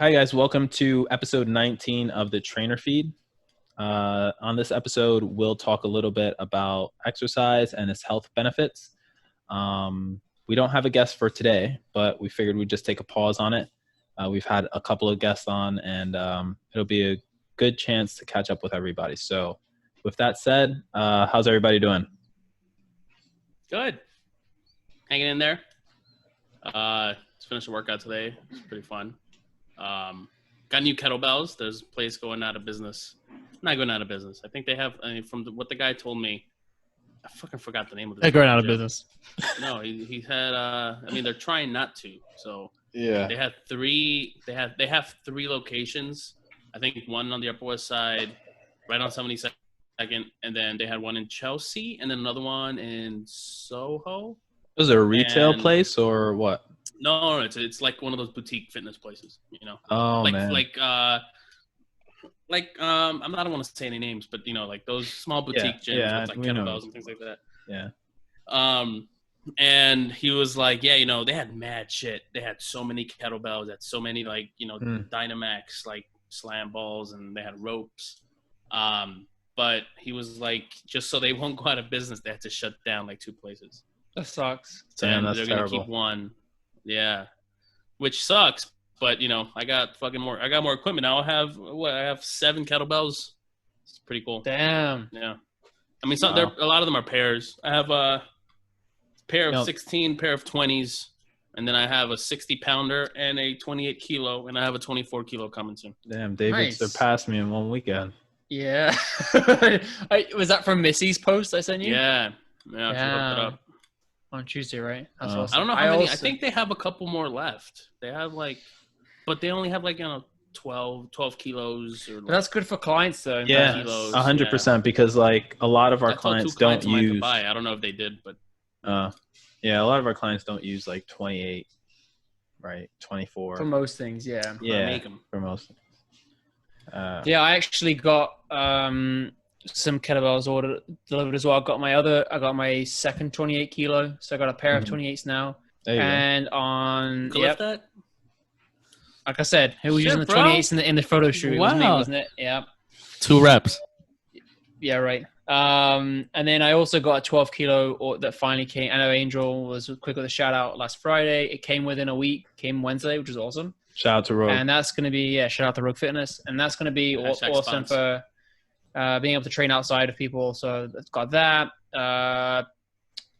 Hi, guys. Welcome to episode 19 of the Trainer Feed. On this episode, we'll talk a little bit about exercise and its health benefits. We don't have a guest for today, but we figured we'd just take a pause on it. We've had a couple of guests on, and it'll be a good chance to catch up with everybody. So with that said, how's everybody doing? Good. Hanging in there. Just finished a workout today. It's pretty fun. Got new kettlebells. There's a place going out of business. Not going out of business. I think they have, what the guy told me, I fucking forgot the name of the They're going out of business. No, he had, they're trying not to. So Yeah. they have three locations. I think one on the Upper West Side, right on 72nd, and then they had one in Chelsea, and then another one in Soho. Is it a retail place or what? No, it's like one of those boutique fitness places, you know. Oh, like, man. I don't want to say any names, but like those small boutique gyms with like kettlebells and things like that. Yeah. And he was like, yeah, they had mad shit. They had so many kettlebells, they had so many Dynamax like slam balls, and they had ropes. But he was like, just so they won't go out of business, they had to shut down like 2 places. That sucks. Damn, that's they're terrible. gonna keep one. Yeah. Which sucks, but I got more equipment now. I have 7 kettlebells. It's pretty cool. Damn. Yeah. I mean, a lot of them are pairs. I have a pair of 16, pair of 20s, and then I have a 60 pounder and a 28 kilo, and I have a 24 kilo coming soon. Damn, David Nice. surpassed me in one weekend. Yeah. Was that from Missy's post I sent you? Yeah. She hooked it up. On Tuesday, right? That's Oh. awesome. I don't know how many. I think they have a couple more left. They have but they only have 12 kilos. Or But that's good for clients, though. Yeah, kilos, 100%. Because a lot of our clients don't use. I don't know if they did, but A lot of our clients don't use 28, right? 24. For most things, yeah. Yeah, make 'em. for most. Yeah, I actually got some kettlebells delivered as well. I got my second 28 kilo, so I got a pair of 28s now. There you go. And on you can lift that. like I said, who was Shit, using the bro. 28s in the photo shoot? It was me, Wow. wasn't it? Yeah. 2 reps. Yeah, right. And then I also got a 12 kilo that finally came. I know Angel was quick with a shout out last Friday. It came within a week, came Wednesday, which was awesome. Shout out to Rogue. And that's going to be, shout out to Rogue Fitness. And that's going to be Hashtag awesome spons. for being able to train outside of people. So it's got that. I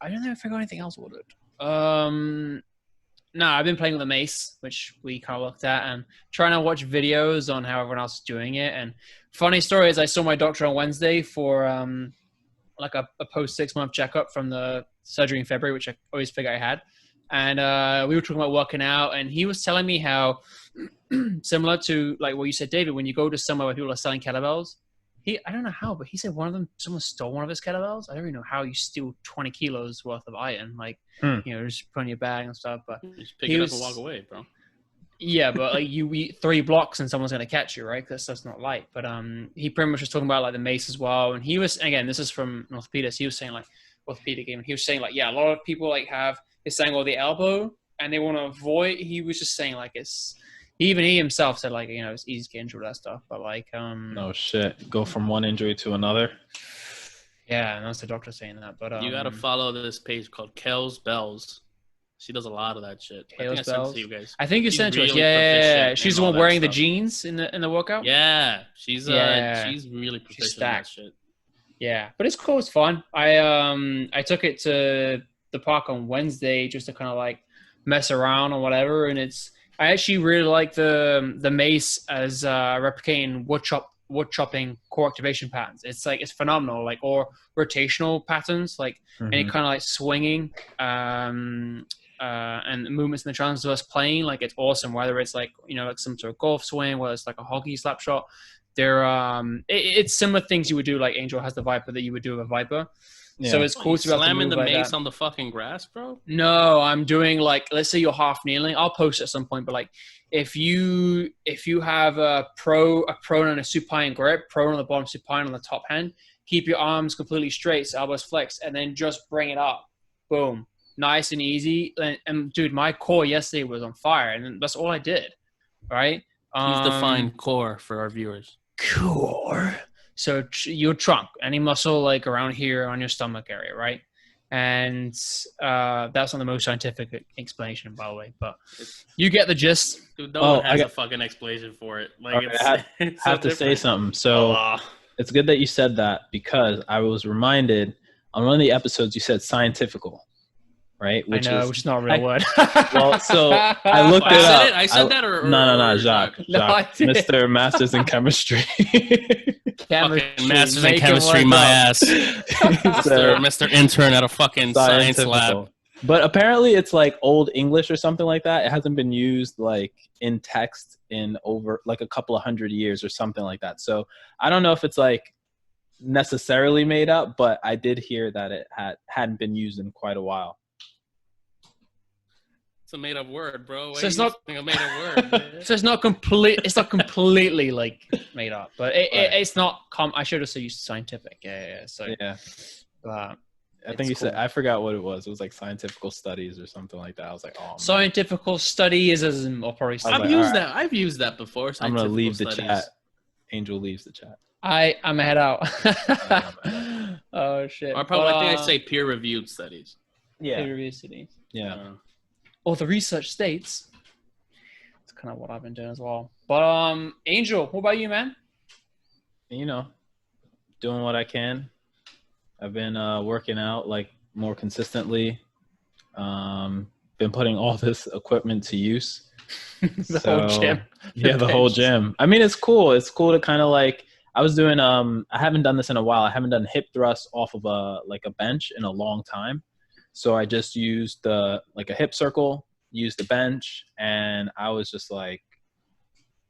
don't know if I got anything else ordered. No, I've been playing with the mace, which we kind of looked at, and trying to watch videos on how everyone else is doing it. And funny story is I saw my doctor on Wednesday for a post 6-month checkup from the surgery in February, which I always figured I had. And we were talking about working out, and he was telling me how similar to what you said, David, when you go to somewhere where people are selling kettlebells, I don't know how, but he said someone stole one of his kettlebells. I don't even know how you steal 20 kilos worth of iron, just put in your bag and stuff. But Just pick it up and walk away, bro. yeah, but you eat 3 blocks and someone's going to catch you, right? Because that's not light. But he pretty much was talking about the mace as well. And he was, again, this is from orthopedics. He was saying orthopedic game. He was saying a lot of people have this angle of the elbow and they want to avoid. He was just saying even he himself said it's easy to get injured with that stuff. But No shit. Go from one injury to another. yeah, and that's the doctor saying that. But You got to follow this page called Kel's Bells. She does a lot of that shit. I think I sent it to you guys. I think you She's sent it to us. really Yeah. proficient She's in the all one that wearing the stuff. jeans in the workout. Yeah, she's really proficient in that stacked. shit. Yeah, but it's cool. It's fun. I took it to the park on Wednesday just to kind of mess around or whatever, and I actually really like the mace as replicating wood chopping core activation patterns. It's phenomenal, or rotational patterns, and it kind of swinging and movements in the transverse plane. It's awesome. Whether it's some sort of golf swing, whether it's a hockey slap shot. They're it's similar things you would do. Angel has the Viper that you would do with a Viper. Yeah. So it's cool to be able to slamming move the like mace that. on the fucking grass, bro. No, I'm doing let's say you're half kneeling. I'll post it at some point, but if you have a prone and a supine grip, prone on the bottom, supine on the top hand, keep your arms completely straight, so elbows flexed, and then just bring it up. Boom. Nice and easy. And dude, my core yesterday was on fire, and that's all I did. Right? Please define core for our viewers. Core. So your trunk, any muscle like around here on your stomach area, right? And that's not the most scientific explanation, by the way, but you get the gist. Dude, no one has a fucking explanation for it. Like, okay, it's I have to say something. So it's good that you said that, because I was reminded on one of the episodes you said scientifical, right? Which is not a real word. Well, so I looked it up. I said that or no, Jacques. No, I did. Mr. Masters in Chemistry. Fucking Masters in Chemistry, my ass. Mr. Intern at a fucking science lab. But apparently it's like Old English or something like that. It hasn't been used like in text in over like a couple of 100 years or something like that. So I don't know if it's like necessarily made up, but I did hear that it hadn't been used in quite a while. It's a made up word, bro. So it's not a made up word. So it's not complete. It's not completely like made up, but it's not. I should have said used scientific. Yeah. So yeah. But I think you said, I forgot what it was. It was like scientific studies or something like that. I was like, oh, man. Scientific studies is or probably. I've used that before. I'm gonna leave the chat. Angel leaves the chat. I'm head out. Oh shit! Or probably I think I say peer-reviewed studies. Yeah. Peer-reviewed studies. Yeah. Or the research states. It's kind of what I've been doing as well. But Angel, what about you, man? You know, doing what I can. I've been working out like more consistently. Been putting all this equipment to use. The whole gym. Yeah, the whole gym. I mean, it's cool. It's cool to kind of like, I was doing, I haven't done this in a while. I haven't done hip thrusts off of a bench in a long time. So I just used a hip circle, used the bench, and I was just like,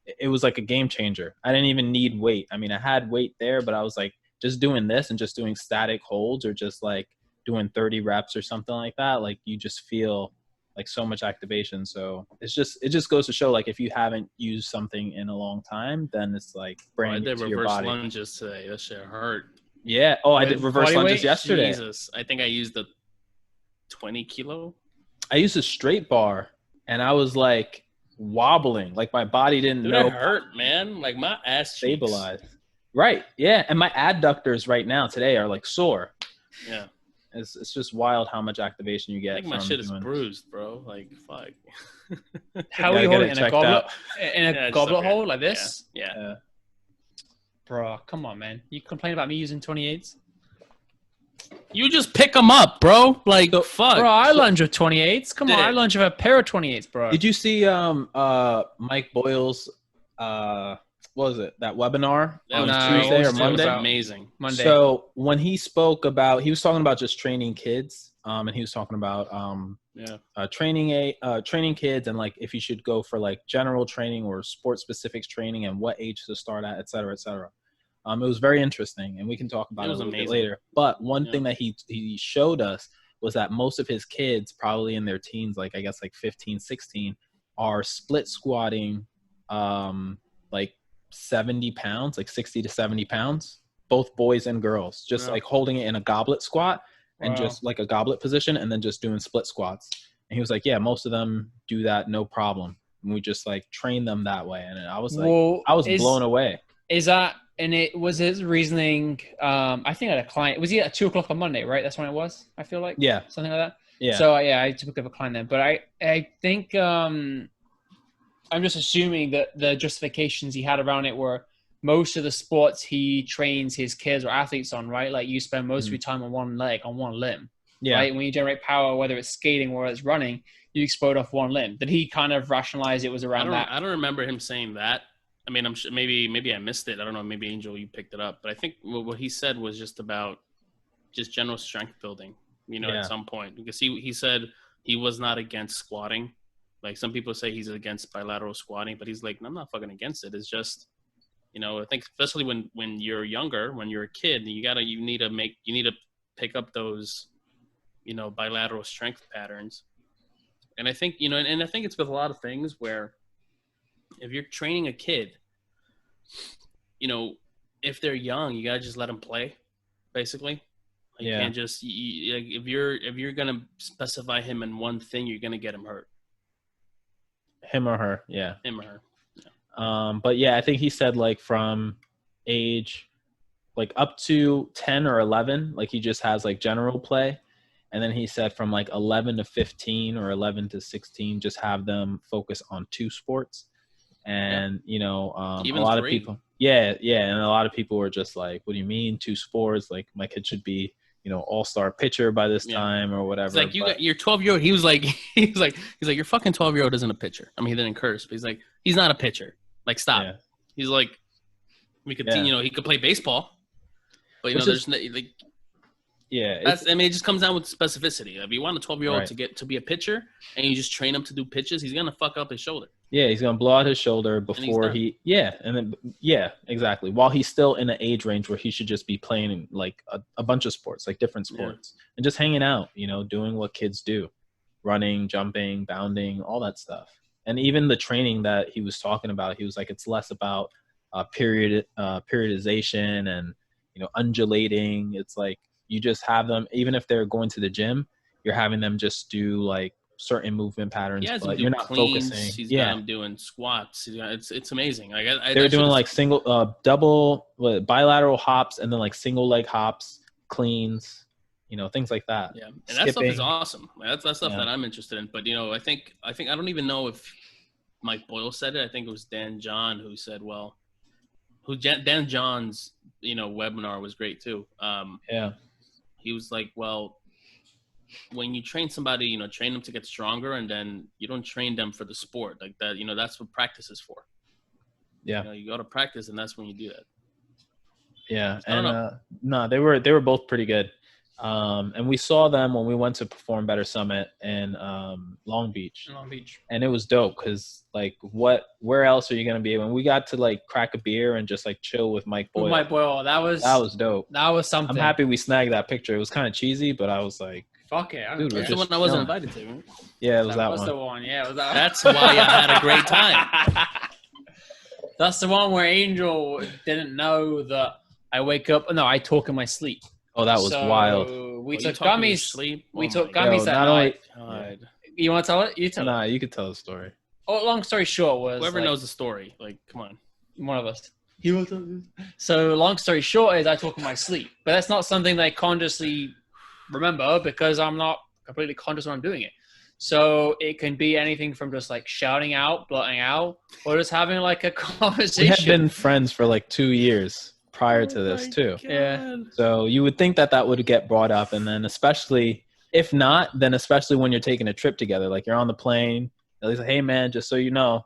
it was like a game changer. I didn't even need weight. I mean, I had weight there, but I was like, just doing this and just doing static holds or just like doing 30 reps or something like that. Like you just feel like so much activation. So it just goes to show, like, if you haven't used something in a long time, then it's like bringing it to your body. I did reverse lunges today. That shit hurt. Yeah. Oh, I did reverse lunges yesterday. Jesus. I think I used the 20 kilo. I used a straight bar and I was like wobbling, like my body didn't know. It hurt, man. Like my ass stabilized. Right. Yeah. And my adductors right now today are like sore. Yeah. It's just wild how much activation you get. I think my shit is bruised, bro. Like, fuck. How are you holding it in a goblet? In a goblet hold like this? Yeah. Bro, come on, man. You complain about me using 28s? You just pick them up, bro. Like, fuck. Bro, I lunge with 28s. Come on, I lunge with a pair of 28s, bro. Did you see Mike Boyle's what was it, that webinar on Tuesday or Monday? It was amazing. Monday. So when he spoke about, he was talking about just training kids, and he was talking about training kids and like if you should go for like general training or sport specific training and what age to start at, et cetera, et cetera. It was very interesting, and we can talk about it a little bit later. But one thing that he showed us was that most of his kids, probably in their teens, like I guess like 15, 16, are split squatting like 70 pounds, like 60 to 70 pounds, both boys and girls, just like holding it in a goblet squat and just like a goblet position and then just doing split squats. And he was like, yeah, most of them do that, no problem. And we just like train them that way. And I was like, I was blown away. Is that, and it was his reasoning, I think I had a client, was he at 2 o'clock on Monday, right? That's when it was, I feel like. Yeah. Something like that. Yeah. So yeah, I took a client then, but I think, I'm just assuming that the justifications he had around it were most of the sports he trains his kids or athletes on, right? Like you spend most of your time on one leg, on one limb. Yeah. Right. When you generate power, whether it's skating or it's running, you explode off one limb. Did he kind of rationalize it was around that? I don't remember him saying that. I mean, I'm sure maybe I missed it. I don't know. Maybe Angel, you picked it up. But I think what he said was just about just general strength building, at some point. Because he said he was not against squatting. Like some people say he's against bilateral squatting, but he's like, I'm not fucking against it. It's just, I think especially when you're younger, when you're a kid, you need to pick up those, bilateral strength patterns. And I think, and I think it's with a lot of things where if you're training a kid, if they're young, you gotta just let them play, basically. You can't just if you're gonna specify him in one thing, you're gonna get him hurt. Him or her, yeah. Him or her. But yeah, I think he said like from age like up to 10 or 11, like he just has like general play. And then he said from like 11 to 15 or 11 to 16, just have them focus on 2 sports. And, you know, Even a lot 3. of people, yeah. And a lot of people were just like, what do you mean 2 sports? Like my kid should be, you know, all-star pitcher by this time or whatever. It's like you got your 12-year-old. He was like, he's like your fucking 12-year-old isn't a pitcher. I mean, he didn't curse, but he's like, he's not a pitcher. Like, stop. Yeah. He's like, we could, you know, he could play baseball, but you know, there's like, that's. I mean, it just comes down with specificity. If you want a 12-year-old to get to be a pitcher, and you just train him to do pitches, he's gonna fuck up his shoulder. Yeah, he's gonna blow out his shoulder before exactly. While he's still in an age range where he should just be playing like a bunch of sports, like different sports, and just hanging out, you know, doing what kids do, running, jumping, bounding, all that stuff. And even the training that he was talking about, he was like, it's less about periodization and, you know, undulating. It's like you just have them, even if they're going to the gym, you're having them just do like certain movement patterns, but you're not focusing. He's got them doing squats. It's amazing. Like they're doing like double, bilateral hops, and then like single leg hops, cleans, you know, things like that. Yeah, and that stuff is awesome. That's stuff that I'm interested in. But you know, I think I don't even know if Mike Boyle said it. I think it was Dan John who said, Dan John's, you know, webinar was great too. He was like, well, when you train somebody, you know, train them to get stronger, and then you don't train them for the sport like that. You know, that's what practice is for. Yeah. You know, you go to practice, and that's when you do that. Yeah. And no, they were both pretty good. And we saw them when we went to Perform Better Summit in Long Beach. And it was dope because like where else are you gonna be? When we got to like crack a beer and just like chill with Mike Boyle. That was dope. That was something. I'm happy we snagged that picture. It was kind of cheesy, but I was like, fuck it. Dude, that's the one I wasn't invited to. Right? Yeah, it was that was one. the one. Yeah, it was that one. That's why I had a great time. That's the one where Angel didn't know that I wake up. No, I talk in my sleep. Oh, that was wild. We took gummies. Sleep? We took gummies that night. You want to tell it? You tell it. Nah, you could tell the story. Oh, long story short was whoever knows the story. Like, come on. One of us. He will tell you. So long story short is I talk in my sleep, but that's not something that I consciously remember because I'm not completely conscious when I'm doing it. So it can be anything from just like shouting out, blurting out, or just having like a conversation. We had been friends for like 2 years prior to this too. God. Yeah. So you would think that would get brought up, and then especially if not, then especially when you're taking a trip together, like you're on the plane, at least, hey man, just so you know.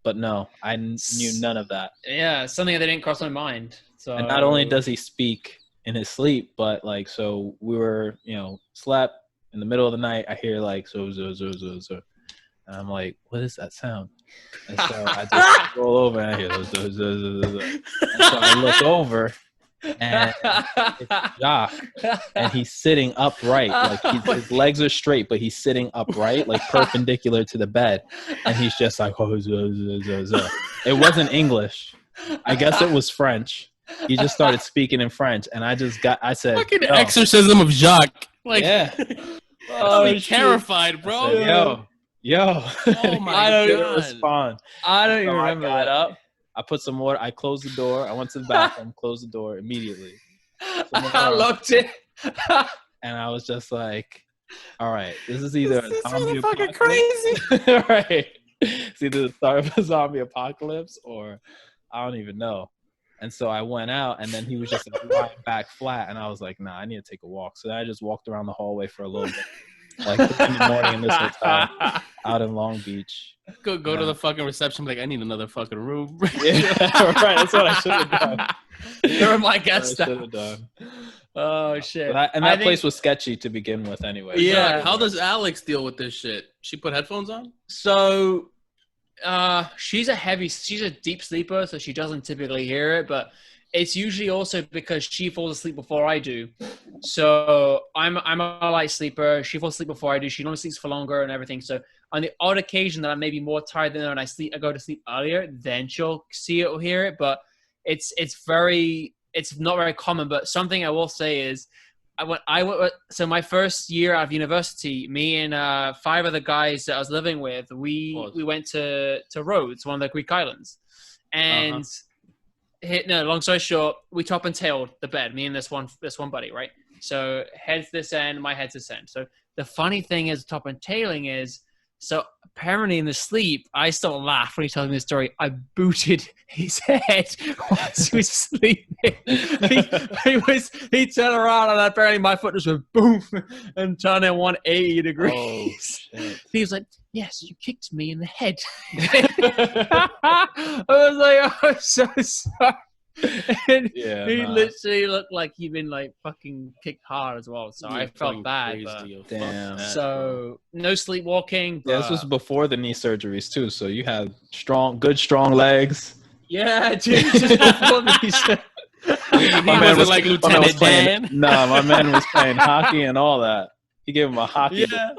But no, I knew none of that. Yeah, something that didn't cross my mind. So and not only does he speak in his sleep, but like, so we were, you know, slept in the middle of the night. I hear like so, and I'm like, what is that sound? And so I just roll over and I hear so. And so I look over and it's Jacques, and he's sitting upright, like his legs are straight, but he's sitting upright, like perpendicular to the bed, and he's just like, It wasn't English. I guess it was French. He just started speaking in French, and I said, fucking exorcism of Jacques. Like, yeah. I'll be terrified, bro. Yo. Oh my God. Respond. I don't even remember got that. up. I put some water. I closed the door. I went to the bathroom, closed the door immediately. I looked it. And I was just like, all right, this is either a zombie fucking apocalypse. Right. It's either the start of a zombie apocalypse or I don't even know. And so I went out, and then he was just like, lying back flat. And I was like, nah, I need to take a walk. So I just walked around the hallway for a little bit, like in the morning in this hotel out in Long Beach. Go to the fucking reception, be like, I need another fucking room. Yeah, right. That's what I should have done. You're my guest. Should have done. Oh shit! That place was sketchy to begin with, anyway. Yeah. How does Alex deal with this shit? She put headphones on? So, she's a deep sleeper, so she doesn't typically hear it, but it's usually also because she falls asleep before I do. So I'm a light sleeper. She falls asleep before I do. She normally sleeps for longer and everything. So on the odd occasion that I may be more tired than her and I go to sleep earlier, then she'll see it or hear it. But it's not very common. But something I will say is, so my first year out of university, me and 5 other guys that I was living with, we went to Rhodes, one of the Greek islands. And no, long story short, we top and tailed the bed, me and this one buddy, right? So head's this end, my head's this end. So the funny thing is, top and tailing is, so apparently in the sleep, I still laugh when he tells me the story. I booted his head whilst he was sleeping. He turned around and apparently my foot just went boom and turned at 180 degrees. Oh, shit. He was like, yes, you kicked me in the head. I was like, oh, I'm so sorry. And Yeah, he nah. literally looked like he'd been like fucking kicked hard as well. So I felt bad. But, Damn. so no sleepwalking. Yeah, this was but- before the knee surgeries too, so you had good strong legs. yeah, dude. Just before these. He wasn't like Lieutenant Dan. No, my man was playing hockey and all that. He gave him a hockey. Yeah.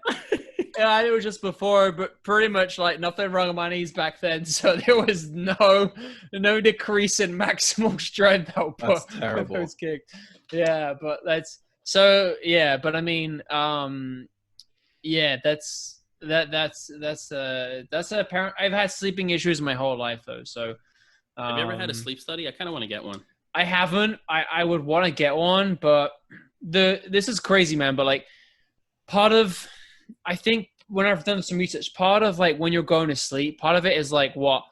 Yeah, it was just before, but pretty much like nothing wrong with my knees back then, so there was no decrease in maximal strength output. That's when terrible. I was kicked. Yeah, but that's so. Yeah, but I mean, yeah, that's apparent. I've had sleeping issues my whole life though. So, Have you ever had a sleep study? I kind of want to get one. I haven't. I would want to get one, but this is crazy, man. But like, part of, I think when I've done some research, part of like when you're going to sleep, part of it is like what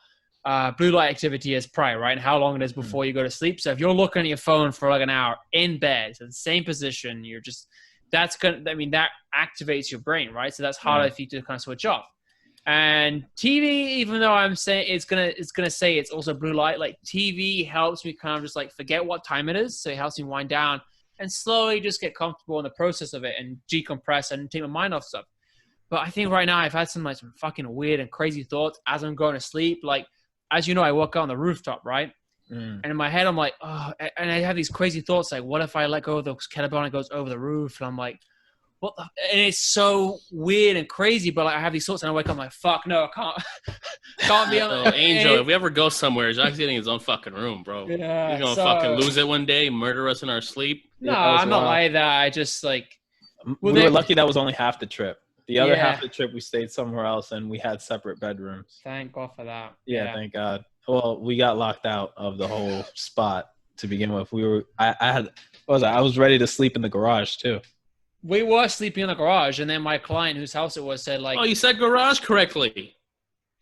blue light activity is prior, right? And how long it is before you go to sleep. So if you're looking at your phone for like an hour in bed, so the same position, that activates your brain, right? So that's harder for you to kind of switch off. And TV, even though I'm saying it's gonna say it's also blue light, like TV helps me kind of just like forget what time it is. So it helps me wind down and slowly just get comfortable in the process of it and decompress and take my mind off stuff. But I think right now I've had some fucking weird and crazy thoughts as I'm going to sleep. Like, as you know, I walk out on the rooftop, right? And in my head, I'm like, oh, and I have these crazy thoughts. Like, what if I let go of the kettlebell and it goes over the roof? And I'm like, what the? And it's so weird and crazy, but like, I have these thoughts and I wake up, I'm like, fuck, no, I can't be on Oh, Angel, if we ever go somewhere, Jack's getting his own fucking room, bro. Yeah, He's gonna fucking lose it one day, murder us in our sleep. No, Yeah, I'm not like that. I just like, We were lucky that was only half the trip. The other Yeah. half of the trip, we stayed somewhere else and we had separate bedrooms. thank God for that. Yeah, thank God. Well, we got locked out of the whole spot to begin with. I was ready to sleep in the garage too. We were sleeping in the garage, and then my client, whose house it was, said like, Oh, you said garage correctly.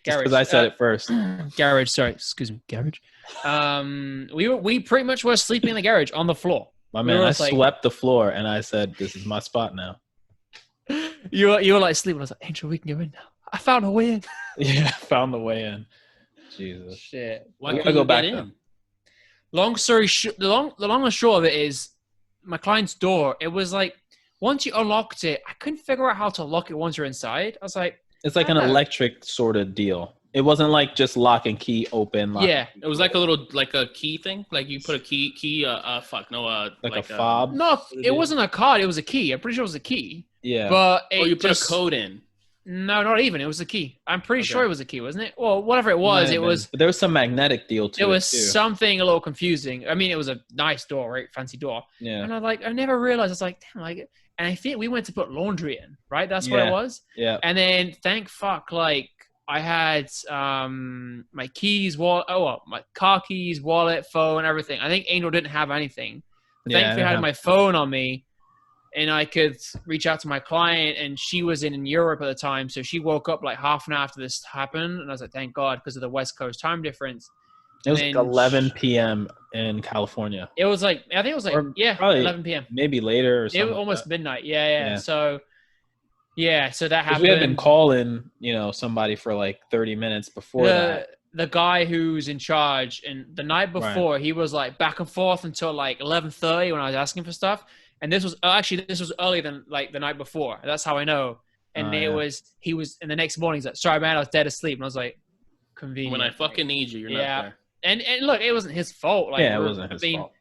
garage. Because I said it first. Garage. Sorry, excuse me, garage. We pretty much were sleeping in the garage on the floor. My We man, were I just like- swept the floor and I said, "This is my spot now." You were like sleeping. I was like, Angel, we can go in now. I found a way in. Yeah, found the way in. Jesus. Shit. Why We can't gotta go you back get then. in? Long story short, the long and short of it is, my client's door. It was like once you unlocked it, I couldn't figure out how to lock it once you're inside. I was like, It's like an electric sort of deal. It wasn't like just lock and key open. Lock yeah, It was like a little, like a key thing. Like you put a key, like a fob. no, it wasn't a card. It was a key. I'm pretty sure it was a key. Yeah. But Oh, it you put just, a code in. No, not even. It was a key. I'm pretty Okay. sure it was a key, wasn't it? Well, whatever it was, Might it have been. was. But there was some magnetic deal to It it was too. something a little confusing. I mean, it was a nice door, right? Fancy door. Yeah. And I never realized. I was like, damn, like, and I think we went to put laundry in, right? That's what Yeah. it was. Yeah. And then thank fuck, like I had my keys, my car keys, wallet, phone, everything. I think Angel didn't have anything. Yeah, Thankfully, I had my phone on me, and I could reach out to my client. And she was in Europe at the time, so she woke up like half an hour after this happened. And I was like, thank God, because of the West Coast time difference. It was And like 11 p.m. in California. It was like, I think it was like, Or yeah, probably 11 p.m. Maybe later or It something. was almost midnight. Yeah. Yeah. So, yeah, so that 'Cause happened. we had been calling, somebody for like 30 minutes before that. The guy who's in charge, and the night before he was like back and forth until like 11:30 when I was asking for stuff. And this was earlier than like the night before. That's how I know. And he was, and the next morning he's like, sorry man, I was dead asleep. And I was like, convenient. When I fucking need you, you're Yeah. not there. And look, it wasn't his fault. Like, Yeah, it wasn't his fault.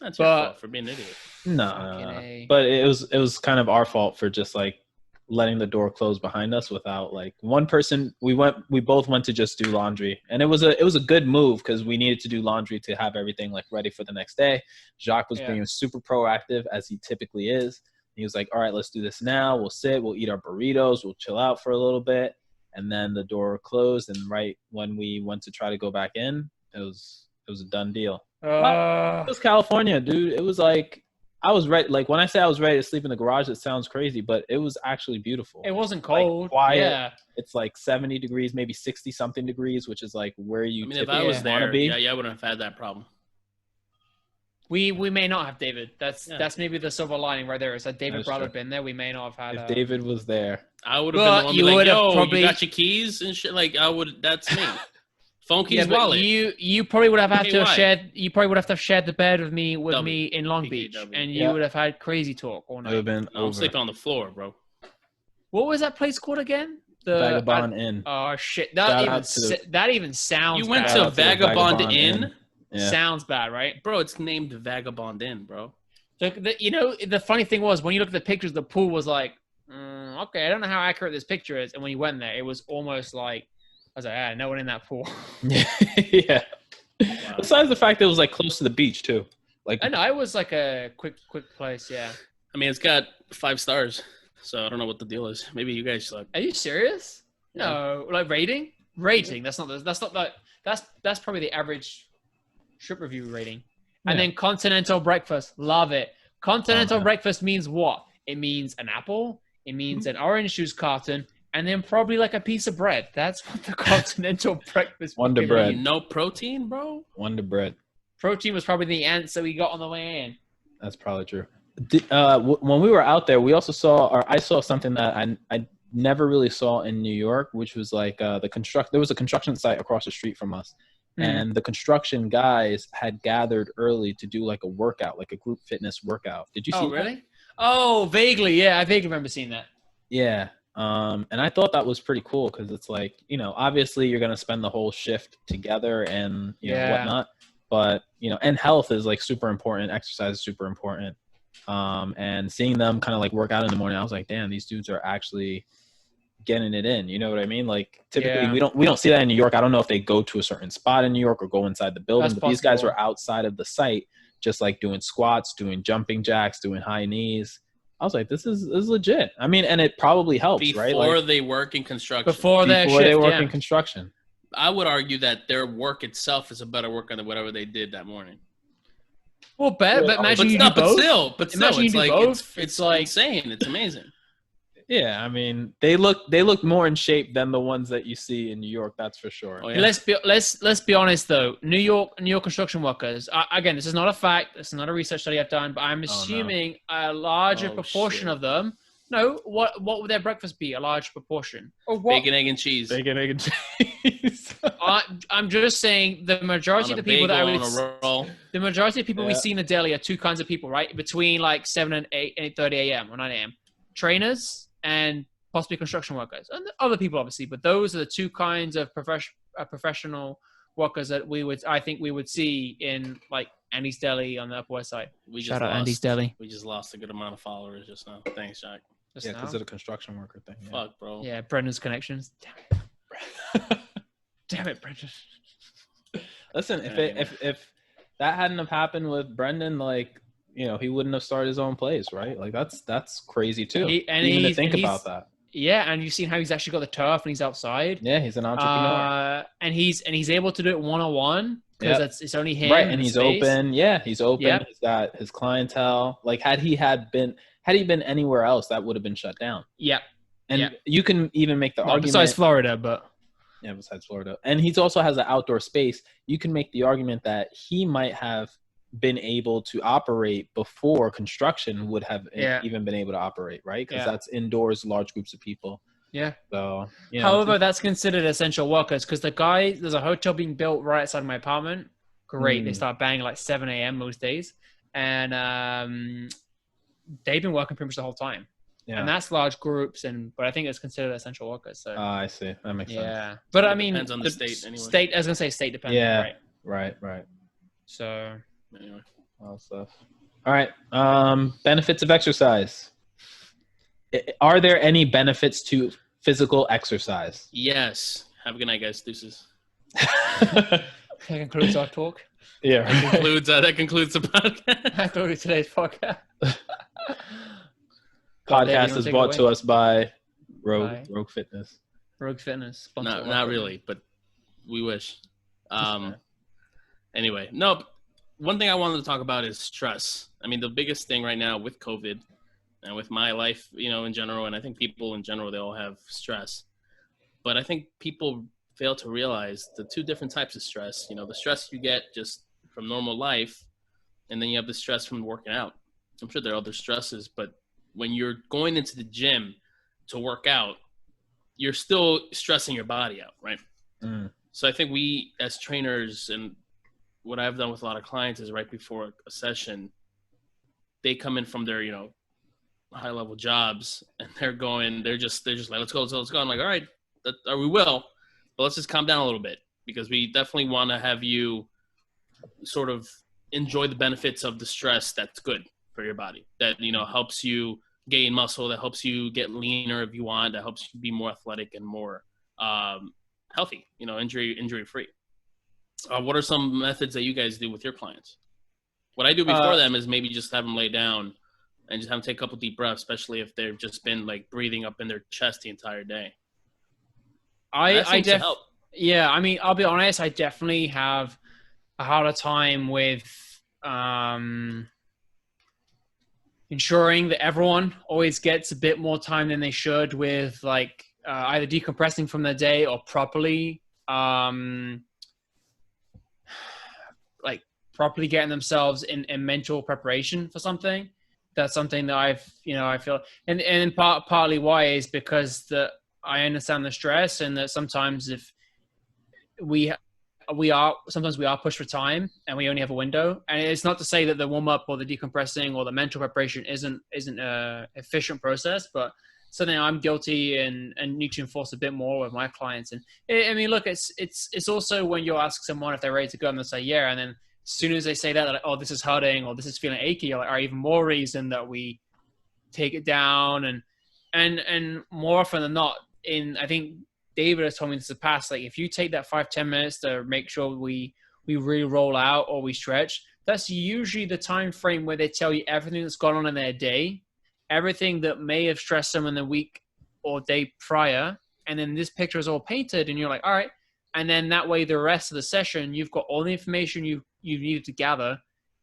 That's your But- fault for being an idiot. No, Fucking A. but it was kind of our fault for just like letting the door close behind us without like one person. We both went to just do laundry, and it was a good move because we needed to do laundry to have everything like ready for the next day. Jacques was being super proactive as he typically is. He was like, all right, let's do this now. We'll eat our burritos, we'll chill out for a little bit. And then the door closed, and right when we went to try to go back in, It was a done deal. It Uh, was California, dude. It was like I was ready. Like when I say I was ready to sleep in the garage, it sounds crazy, but it was actually beautiful. it wasn't Like, cold. quiet. Yeah. It's like 70 degrees, maybe 60 something degrees, which is like where you I mean, if typically I was want there, to be. yeah, I wouldn't have had that problem. We may not have, David. That's Yeah. that's maybe the silver lining right there. Is that David That's Brother true. been there? We may not have had. If David was there, I would But have been the one you be like, would have yo, probably- you got your keys and shit. Like, I would. That's me. Phone keys, Yeah, but wallet. you probably would have had to have PKY. shared. You probably would have to have shared the bed with me W. in Long PKW. Beach, and you Yeah. would have had crazy talk all it would have night. been No, I'm over. sleeping on the floor, bro. What was that place called again? The Vagabond Inn. Oh shit! Shout out to That even sounds. You went bad. Shout to out to the Vagabond Vagabond Inn? Inn. Yeah. Sounds bad, right? Bro, it's named Vagabond Inn, bro. You know, the funny thing was when you look at the pictures, the pool was like, okay, I don't know how accurate this picture is. And when you went there, it was almost like, I was like, no one in that pool. Yeah. Wow. Besides the fact that it was like close to the beach too. Like I know it was like a quick place. Yeah. I mean, it's got 5 stars, so I don't know what the deal is. Maybe you guys suck. Are you serious? No, like rating. That's probably the average trip review rating. And Yeah. then continental breakfast, love it. Continental yeah. breakfast means what? It means an apple. It means an orange juice carton, and then probably like a piece of bread. That's what the continental breakfast. Wonder fucking bread. means. No protein, bro? Wonder Bread. Protein was probably the ants that we got on the way in. That's probably true. When we were out there, we also saw, or I saw something that I never really saw in New York, which was like there was a construction site across the street from us. Mhm. And the construction guys had gathered early to do like a workout, like a group fitness workout. Did you see Oh, that? really? Oh, vaguely. Yeah, I vaguely remember seeing that. Yeah. And I thought that was pretty cool because it's like, obviously you're going to spend the whole shift together and Yeah. whatnot. But, and health is like super important. Exercise is super important. And seeing them kind of like work out in the morning, I was like, damn, these dudes are actually getting it in. You know what I mean? Like typically Yeah. we don't see that in New York. I don't know if they go to a certain spot in New York or go inside the building, That's but these guys possible. were outside of the site, just like doing squats, doing jumping jacks, doing high knees. I was like, this is legit. I mean, and it probably helps, Before right? Like, they work in construction. Before their before shift, they work yeah. in construction. I would argue that their work itself is a better work than whatever they did that morning. Well, but imagine you do but both. still, Imagine you it's do like both. it's like insane. It's amazing. Yeah, I mean, they look more in shape than the ones that you see in New York. That's for sure. Oh, yeah. Let's be honest though. New York construction workers. Again, this is not a fact. This is not a research study I've done, but I'm assuming a larger Oh, proportion shit. of them. No, what would their breakfast be? A large proportion. Or what? Bacon, egg, and cheese. Bacon, egg, and cheese. I'm just saying the majority On of a the people that I bagel, would on a roll. the majority of people we Yeah. see in the deli are two kinds of people, right? Between like 7 and 8:30 a.m. or 9 a.m. Trainers and possibly construction workers and other people obviously, but those are the two kinds of professional workers that I think we would see in like Andy's Deli on the Upper West Side. Shout out Andy's Deli. We just lost a good amount of followers just now. Thanks, Jack. Just Yeah, now. because of the construction worker thing. Yeah. Fuck, bro. Yeah, Brendan's connections. Damn it, Brendan. Listen, Yeah. if that hadn't have happened with Brendan, like he wouldn't have started his own place, right? Like that's crazy too. Even to think about that. Yeah, and you've seen how he's actually got the turf and he's outside. Yeah, he's an entrepreneur, And he's able to do it one-on-one because Yep. it's only him. right? And he's space. open. Yeah, he's open. Yep. He's got his clientele. Like had he been anywhere else, that would have been shut down. Yeah. And Yeah. you can even make the Well, argument. besides Florida, but Yeah, besides Florida. And he's also has an outdoor space. You can make the argument that he might have been able to operate before construction would have Yeah. even been able to operate, right? Because Yeah. that's indoors, large groups of people. yeah. So, However, that's considered essential workers because there's a hotel being built right outside my apartment. Great. They Mm. start banging like 7 a.m. most days. And they've been working pretty much the whole time. yeah. And that's large groups, but I think it's considered essential workers. So I see. That makes sense. yeah. But I mean, Depends on the state anyway. State, I was gonna say state dependent, Yeah. right? Right. So Anyway. All stuff. All right. Benefits of exercise. Are there any benefits to physical exercise? Yes. Have a good night, guys. Deuces. that concludes our talk. Yeah. That concludes the podcast. That concludes today's podcast. God, Dave, you Podcast wanna is take it brought away? to us by Bye. Rogue Fitness. Rogue Fitness. sponsored by Not Rogue. really, but we wish. Anyway, no, one thing I wanted to talk about is stress. I mean, the biggest thing right now with COVID and with my life, in general, and I think people in general, they all have stress. But I think people fail to realize the two different types of stress. The stress you get just from normal life, and then you have the stress from working out. I'm sure there are other stresses, but when you're going into the gym to work out, you're still stressing your body out, right? So I think we as trainers, and what I've done with a lot of clients is right before a session, they come in from their, high level jobs, and they're just like, let's go. I'm like, all right, we will, but let's just calm down a little bit, because we definitely want to have you sort of enjoy the benefits of the stress that's good for your body, that, helps you gain muscle, that helps you get leaner if you want, that helps you be more athletic and more healthy, injury free. What are some methods that you guys do with your clients? What I do before them is maybe just have them lay down and just have them take a couple deep breaths, especially if they've just been like breathing up in their chest the entire day. Yeah, I mean, I'll be honest, I definitely have a harder time with ensuring that everyone always gets a bit more time than they should with like either decompressing from their day or properly properly getting themselves in mental preparation for something. That's something that I feel, and partly why is because I understand the stress, and that sometimes if we are pushed for time and we only have a window. And it's not to say that the warm up or the decompressing or the mental preparation isn't a efficient process, but something I'm guilty and need to enforce a bit more with my clients. And I mean, look, it's also when you ask someone if they're ready to go and they'll say, yeah. And then as soon as they say that, they're like, oh, this is hurting or this is feeling achy, you're like, all right, even more reason that we take it down. And more often than not, I think David has told me this in the past, like if you take that 5-10 minutes to make sure we really roll out or we stretch, that's usually the time frame where they tell you everything that's gone on in their day, everything that may have stressed them in the week or day prior. And then this picture is all painted and you're like, all right. And then that way, the rest of the session, you've got all the information you needed to gather.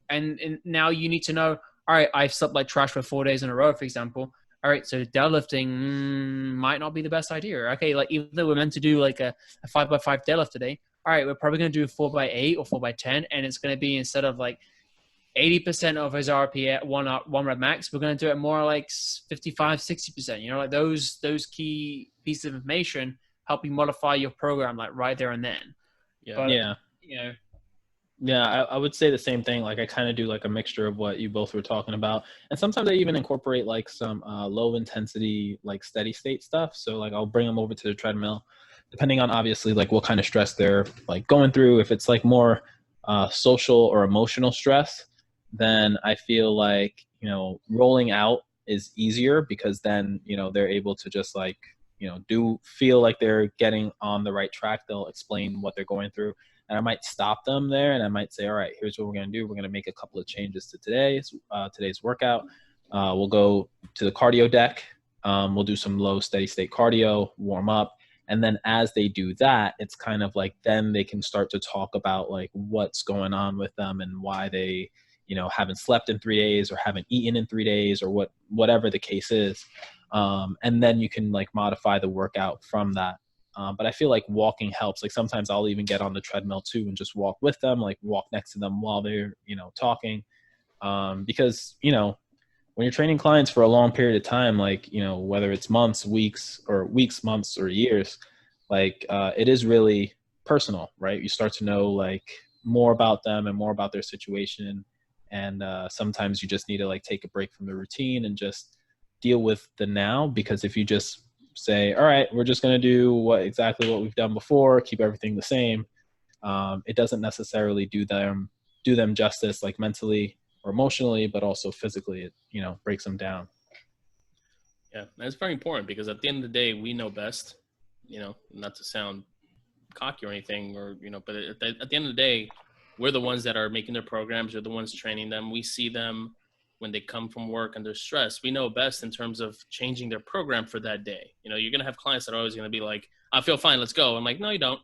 And now you need to know, all right, I've slept like trash for 4 days in a row, for example. All right, so deadlifting might not be the best idea. Okay, like even though we're meant to do like a 5x5 deadlift today, all right, we're probably going to do a 4x8 or 4x10, and it's going to be, instead of like 80% of his RPE, one rep max, we're going to do it more like 55, 60%. Like those key pieces of information help you modify your program like right there and then. Yeah. Yeah, I would say the same thing. Like I kind of do like a mixture of what you both were talking about. And sometimes I even incorporate like some low intensity, like steady state stuff. So like I'll bring them over to the treadmill, depending on obviously like what kind of stress they're like going through. If it's like more social or emotional stress, then I feel like, rolling out is easier, because then, they're able to just like, feel like they're getting on the right track. They'll explain what they're going through. And I might stop them there and I might say, all right, here's what we're going to do. We're going to make a couple of changes to today's workout. We'll go to the cardio deck. We'll do some low steady state cardio, warm up. And then as they do that, it's kind of like, then they can start to talk about like what's going on with them and why they, haven't slept in 3 days or haven't eaten in 3 days or whatever the case is. And then you can like modify the workout from that. But I feel like walking helps. Like sometimes I'll even get on the treadmill too and just walk with them, like walk next to them while they're, talking. Because, when you're training clients for a long period of time, like, whether it's months, months, or years, like it is really personal, right? You start to know like more about them and more about their situation. And sometimes you just need to like take a break from the routine and just deal with the now. Because if you just say, all right, we're just going to do exactly what we've done before, keep everything the same, it doesn't necessarily do them justice, like mentally or emotionally, but also physically. It breaks them down. Yeah, that's very important, because at the end of the day, we know best. Not to sound cocky or anything, but at the end of the day, we're the ones that are making their programs. We're the ones training them. We see them when they come from work and they're stressed. We know best in terms of changing their program for that day. You're going to have clients that are always going to be like, I feel fine, let's go. I'm like, no, you don't.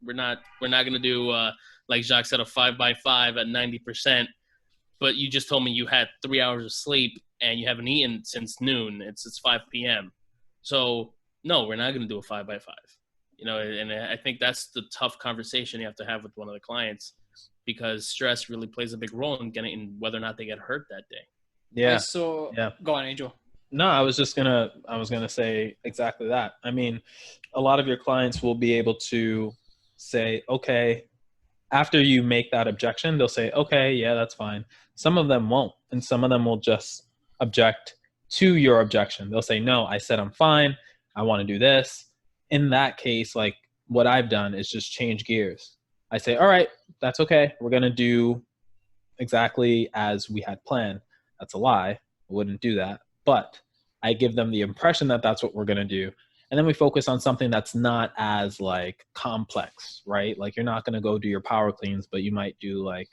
We're not going to do like Jacques said, a 5x5 at 90%, but you just told me you had 3 hours of sleep and you haven't eaten since noon. It's 5 p.m. So no, we're not going to do a 5x5. You know, and I think that's the tough conversation you have to have with one of the clients, because stress really plays a big role in whether or not they get hurt that day. Yeah. Go on, Angel. No, I was gonna say exactly that. I mean, a lot of your clients will be able to say, okay, after you make that objection, they'll say, okay, yeah, that's fine. Some of them won't, and some of them will just object to your objection. They'll say, no, I said I'm fine. I want to do this. In that case, like what I've done is just change gears. I say, all right, that's okay. We're going to do exactly as we had planned. That's a lie. I wouldn't do that. But I give them the impression that that's what we're going to do. And then we focus on something that's not as like complex, right? Like you're not going to go do your power cleans, but you might do like,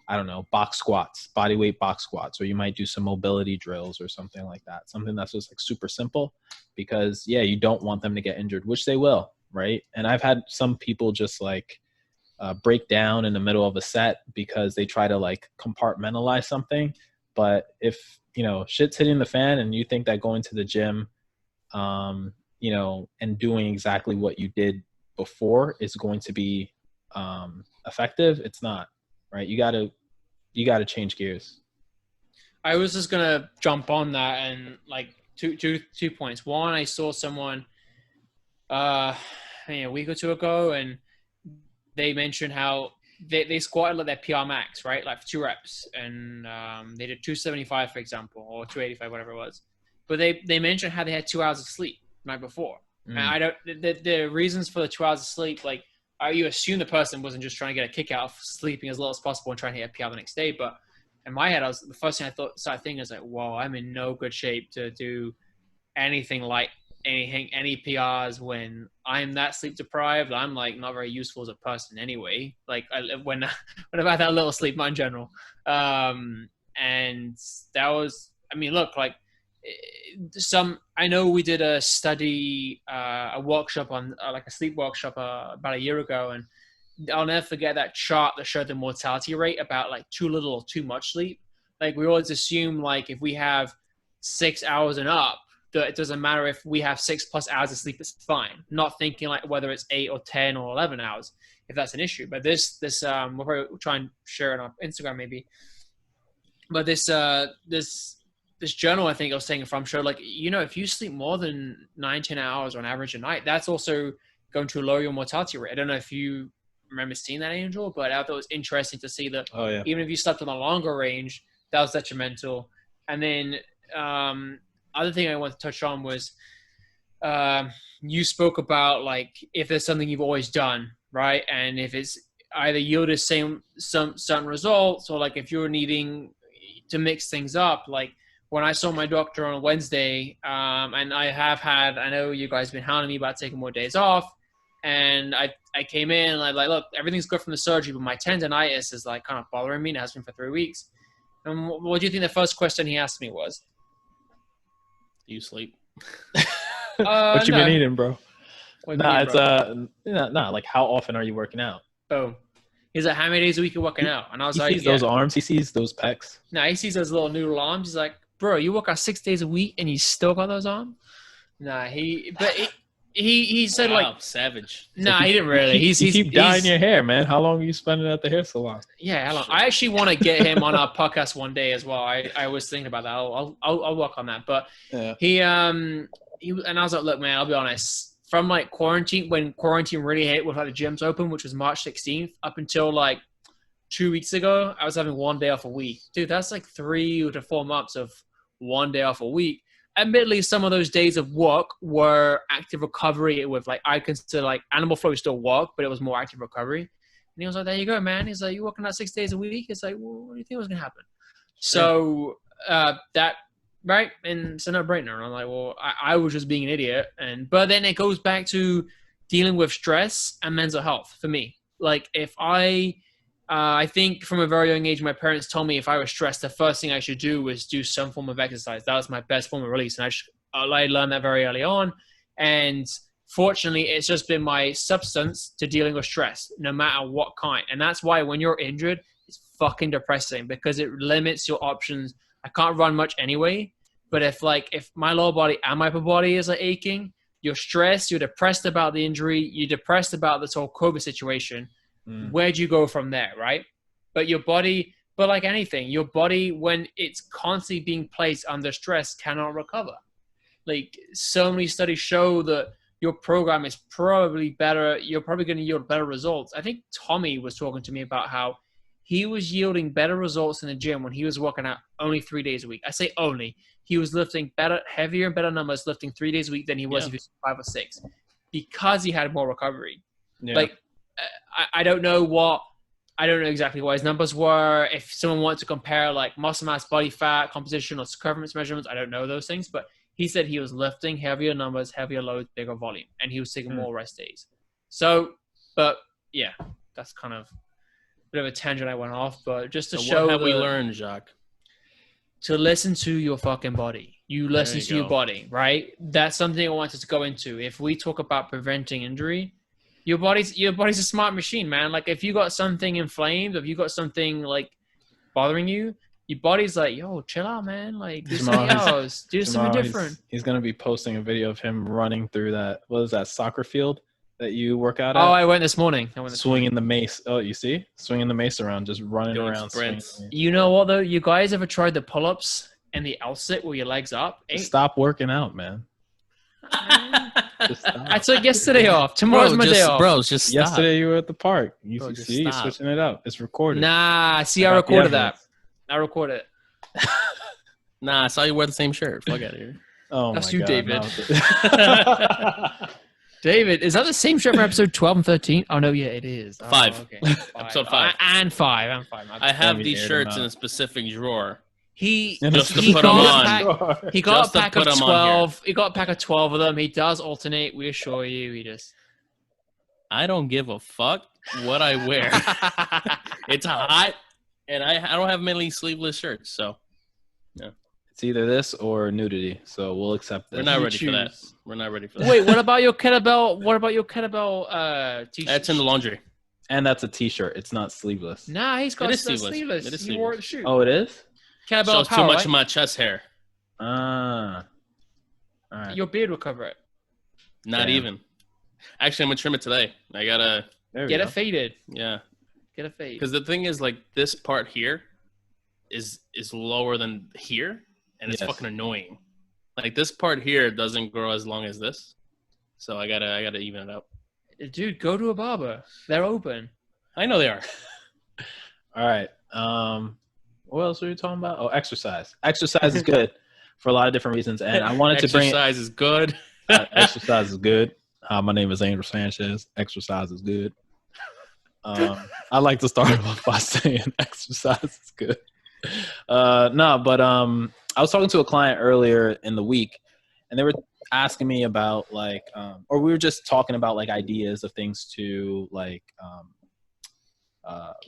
I don't know, box squats, body weight box squats, or you might do some mobility drills or something like that. Something that's just like super simple, because yeah, you don't want them to get injured, which they will, right? And I've had some people just like break down in the middle of a set because they try to like compartmentalize something. But if, you know, shit's hitting the fan and you think that going to the gym, you know, and doing exactly what you did before is going to be effective, it's not, right? You gotta change gears. I was just gonna jump on that and like two points. One, I saw someone a week or two ago, and they mentioned how they squatted like their PR max, right? Like for 2 reps, and they did 275, for example, or 285, whatever it was. But they mentioned how they had 2 hours of sleep the night before. And I don't the reasons for the 2 hours of sleep, like you assume the person wasn't just trying to get a kick out of sleeping as little as possible and trying to hit a PR the next day. But in my head, the first thing I started thinking is like, whoa, I'm in no good shape to do anything like any PRs when I'm that sleep deprived. I'm like not very useful as a person anyway. Like when I've had that little sleep, not in general. And that was, I mean, look, like I know we did a study, a workshop on like a sleep workshop about a year ago, and I'll never forget that chart that showed the mortality rate about like too little or too much sleep. Like we always assume like if we have 6 hours and up, that it doesn't matter if we have 6+ hours of sleep, it's fine. Not thinking like whether it's 8 or 10 or 11 hours, if that's an issue. But this we'll probably try and share it on Instagram maybe. But this journal I think I was taking from showed like, you know, if you sleep more than 9-10 hours on average a night, that's also going to lower your mortality rate. I don't know if you remember seeing that, Angel, but I thought it was interesting to see that even if you slept on a longer range, that was detrimental. And then other thing I want to touch on was you spoke about like if there's something you've always done, right? And if it's either yielded some certain results, or like if you're needing to mix things up, like when I saw my doctor on Wednesday, and I know you guys have been hounding me about taking more days off, and I came in and I'm like, look, everything's good from the surgery, but my tendonitis is like kind of bothering me, and it has been for 3 weeks. And what do you think the first question he asked me was? Do you sleep? What you been eating, bro? It's like how often are you working out? Oh, he's like, how many days a week you working out? And I was like, he sees those arms, he sees those pecs. No, he sees those little noodle arms. He's like, bro, you work out 6 days a week and you still got those arms? Nah, he said, wow, like savage. Nah, he didn't really. You keep dyeing your hair, man. How long are you spending at the hair salon? Yeah, how long? I actually want to get him on our podcast one day as well. I was thinking about that. I'll work on that. But yeah. he and I was like, look, man, I'll be honest. From like quarantine, when quarantine really hit with like the gyms open, which was March 16th, up until like 2 weeks ago, I was having 1 day off a week. Dude, that's like 3 to 4 months of 1 day off a week. Admittedly, some of those days of work were active recovery with like, I consider like Animal Flow still work, but it was more active recovery. And he was like, there you go, man. He's like, you working out 6 days a week? It's like, well, what do you think was going to happen? So that, right? And it's a no-brainer. And I'm like, well, I was just being an idiot. But then it goes back to dealing with stress and mental health for me. Like if I think from a very young age, my parents told me if I was stressed, the first thing I should do was do some form of exercise. That was my best form of release. And I learned that very early on. And fortunately, it's just been my substance to dealing with stress, no matter what kind. And that's why when you're injured, it's fucking depressing because it limits your options. I can't run much anyway, but if my lower body and my upper body is like aching, you're stressed, you're depressed about the injury, you're depressed about this whole COVID situation. Where do you go from there, right? But your body, but like anything, your body, when it's constantly being placed under stress, cannot recover. Like so many studies show that your program is probably better. You're probably going to yield better results. I think Tommy was talking to me about how he was yielding better results in the gym when he was working out only 3 days a week. I say only. He was lifting heavier and better numbers, lifting 3 days a week than he was if he was 5 or 6 because he had more recovery. Yeah. Like, I don't know exactly what his numbers were. If someone wants to compare like muscle mass, body fat, composition, or circumference measurements, I don't know those things, but he said he was lifting heavier numbers, heavier loads, bigger volume, and he was taking more rest days. So, but yeah, that's kind of a bit of a tangent I went off, but just to show what have we learned, Jacques? To listen to your fucking body. You listen to your body, right? That's something I wanted to go into. If we talk about preventing injury, your body's a smart machine, man. Like if you got something inflamed, if you got something like bothering you, your body's like, yo, chill out, man. Like do something else. Do something different. He's gonna be posting a video of him running through that. What is that soccer field that you work out at? Oh, I went this morning. Swinging the mace. Oh, you see? Swinging the mace around, just running around. You know what though? You guys ever tried the pull-ups and the L-sit with your legs up? Stop working out, man. I took yesterday off. Tomorrow's my day off. Bro, just stop. Yesterday you were at the park. You see, you're switching it up. It's recorded. Nah, see, I recorded that. I recorded it. Nah, I saw you wear the same shirt. Fuck out of here. Oh, that's my you, God, David. No. David, is that the same shirt from episode 12 and 13? Oh, no, yeah, it is. 5. Okay. Episode 5. And 5. I have these shirts in a specific drawer. He got a pack of 12. He got a pack of 12 of them. He does alternate. We assure you. I don't give a fuck what I wear. It's hot, and I don't have many sleeveless shirts, so yeah. It's either this or nudity, so we'll accept this. We're not ready for that. Wait, what about your kettlebell? T-shirt? That's in the laundry. And that's a T-shirt. It's not sleeveless. Nah, he's got sleeveless. It is he wore it to shoot. Oh, it is? Kettlebell shows power, too much right? of my chest hair. All right. Your beard will cover it. Not even. Actually, I'm gonna trim it today. I gotta get it faded. Yeah, get it faded. Because the thing is, like, this part here is lower than here, and it's fucking annoying. Like this part here doesn't grow as long as this, so I gotta even it out. Dude, go to a barber. They're open. I know they are. All right. What else were you talking about? Oh, exercise. Exercise is good for a lot of different reasons, and I wanted to bring exercise is good. Exercise is good. My name is Angel Sanchez. Exercise is good. I like to start off by saying exercise is good. I was talking to a client earlier in the week, and they were asking me about or we were just talking about like ideas of things to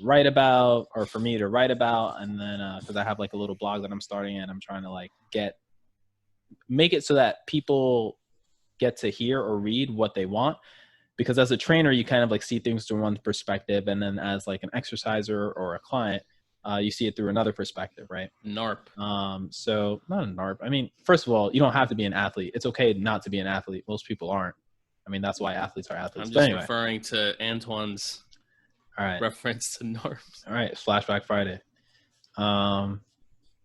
write about, or for me to write about, and then because I have like a little blog that I'm starting, and I'm trying to like make it so that people get to hear or read what they want, because as a trainer you kind of like see things through one perspective, and then as like an exerciser or a client you see it through another perspective, right? NARP. So not a NARP. I mean, first of all, you don't have to be an athlete. It's okay not to be an athlete. Most people aren't. I mean, that's why athletes are athletes. I'm just referring to Antoine's reference to NARPs. All right, Flashback Friday.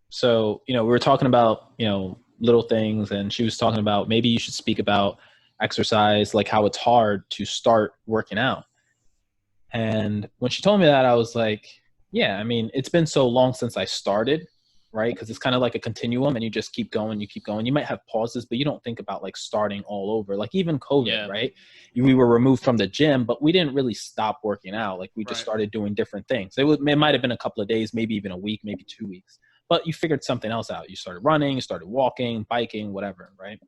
So, we were talking about, little things, and she was talking about maybe you should speak about exercise, like how it's hard to start working out. And when she told me that, I was like, yeah, I mean, it's been so long since I started, right? Because it's kind of like a continuum, and you just keep going, You might have pauses, but you don't think about like starting all over. Like even COVID, right? We were removed from the gym, but we didn't really stop working out. Like we just started doing different things. It might have been a couple of days, maybe even a week, maybe 2 weeks. But you figured something else out. You started running, you started walking, biking, whatever, right?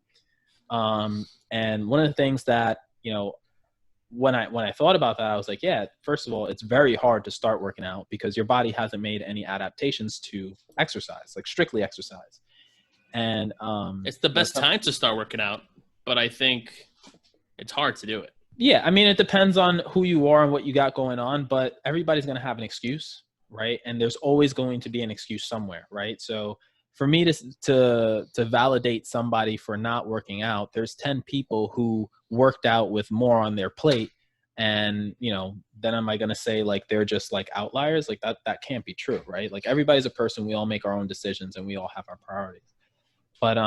And one of the things that, when I thought about that, I was like, yeah, first of all, it's very hard to start working out because your body hasn't made any adaptations to exercise, like strictly exercise. And it's the best time to start working out. But I think it's hard to do it. Yeah, I mean, it depends on who you are and what you got going on, but everybody's going to have an excuse, right? And there's always going to be an excuse somewhere, right? So for me to validate somebody for not working out, there's 10 people who worked out with more on their plate, and then am I going to say like they're just like outliers? Like that can't be true, right? Like everybody's a person. We all make our own decisions, and we all have our priorities. But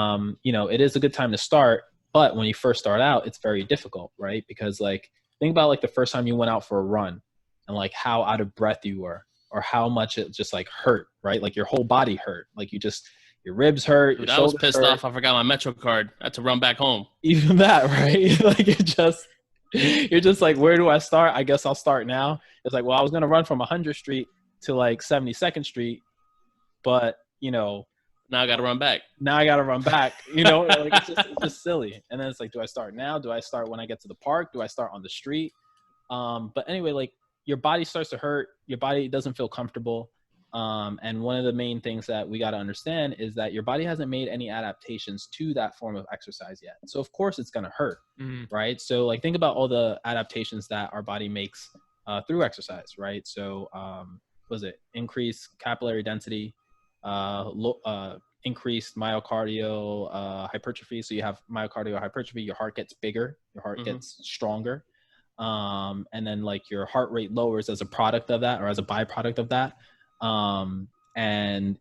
it is a good time to start. But when you first start out, it's very difficult, right? Because like, think about like the first time you went out for a run and like how out of breath you were, or how much it just like hurt, right? Like your whole body hurt. Like your ribs hurt. Dude, I was pissed off. I forgot my Metro card. I had to run back home. Even that, right? Like you're just like, where do I start? I guess I'll start now. It's like, well, I was going to run from 100th Street to like 72nd Street, but now I got to run back. Like it's just silly. And then it's like, do I start now? Do I start when I get to the park? Do I start on the street? But anyway, like your body starts to hurt. Your body doesn't feel comfortable. And one of the main things that we got to understand is that your body hasn't made any adaptations to that form of exercise yet. So of course it's going to hurt, right? So like, think about all the adaptations that our body makes through exercise, right? So increased capillary density, increased myocardial hypertrophy. So you have myocardial hypertrophy, your heart gets bigger, your heart gets stronger. And then like your heart rate lowers as a product of that, or as a byproduct of that. And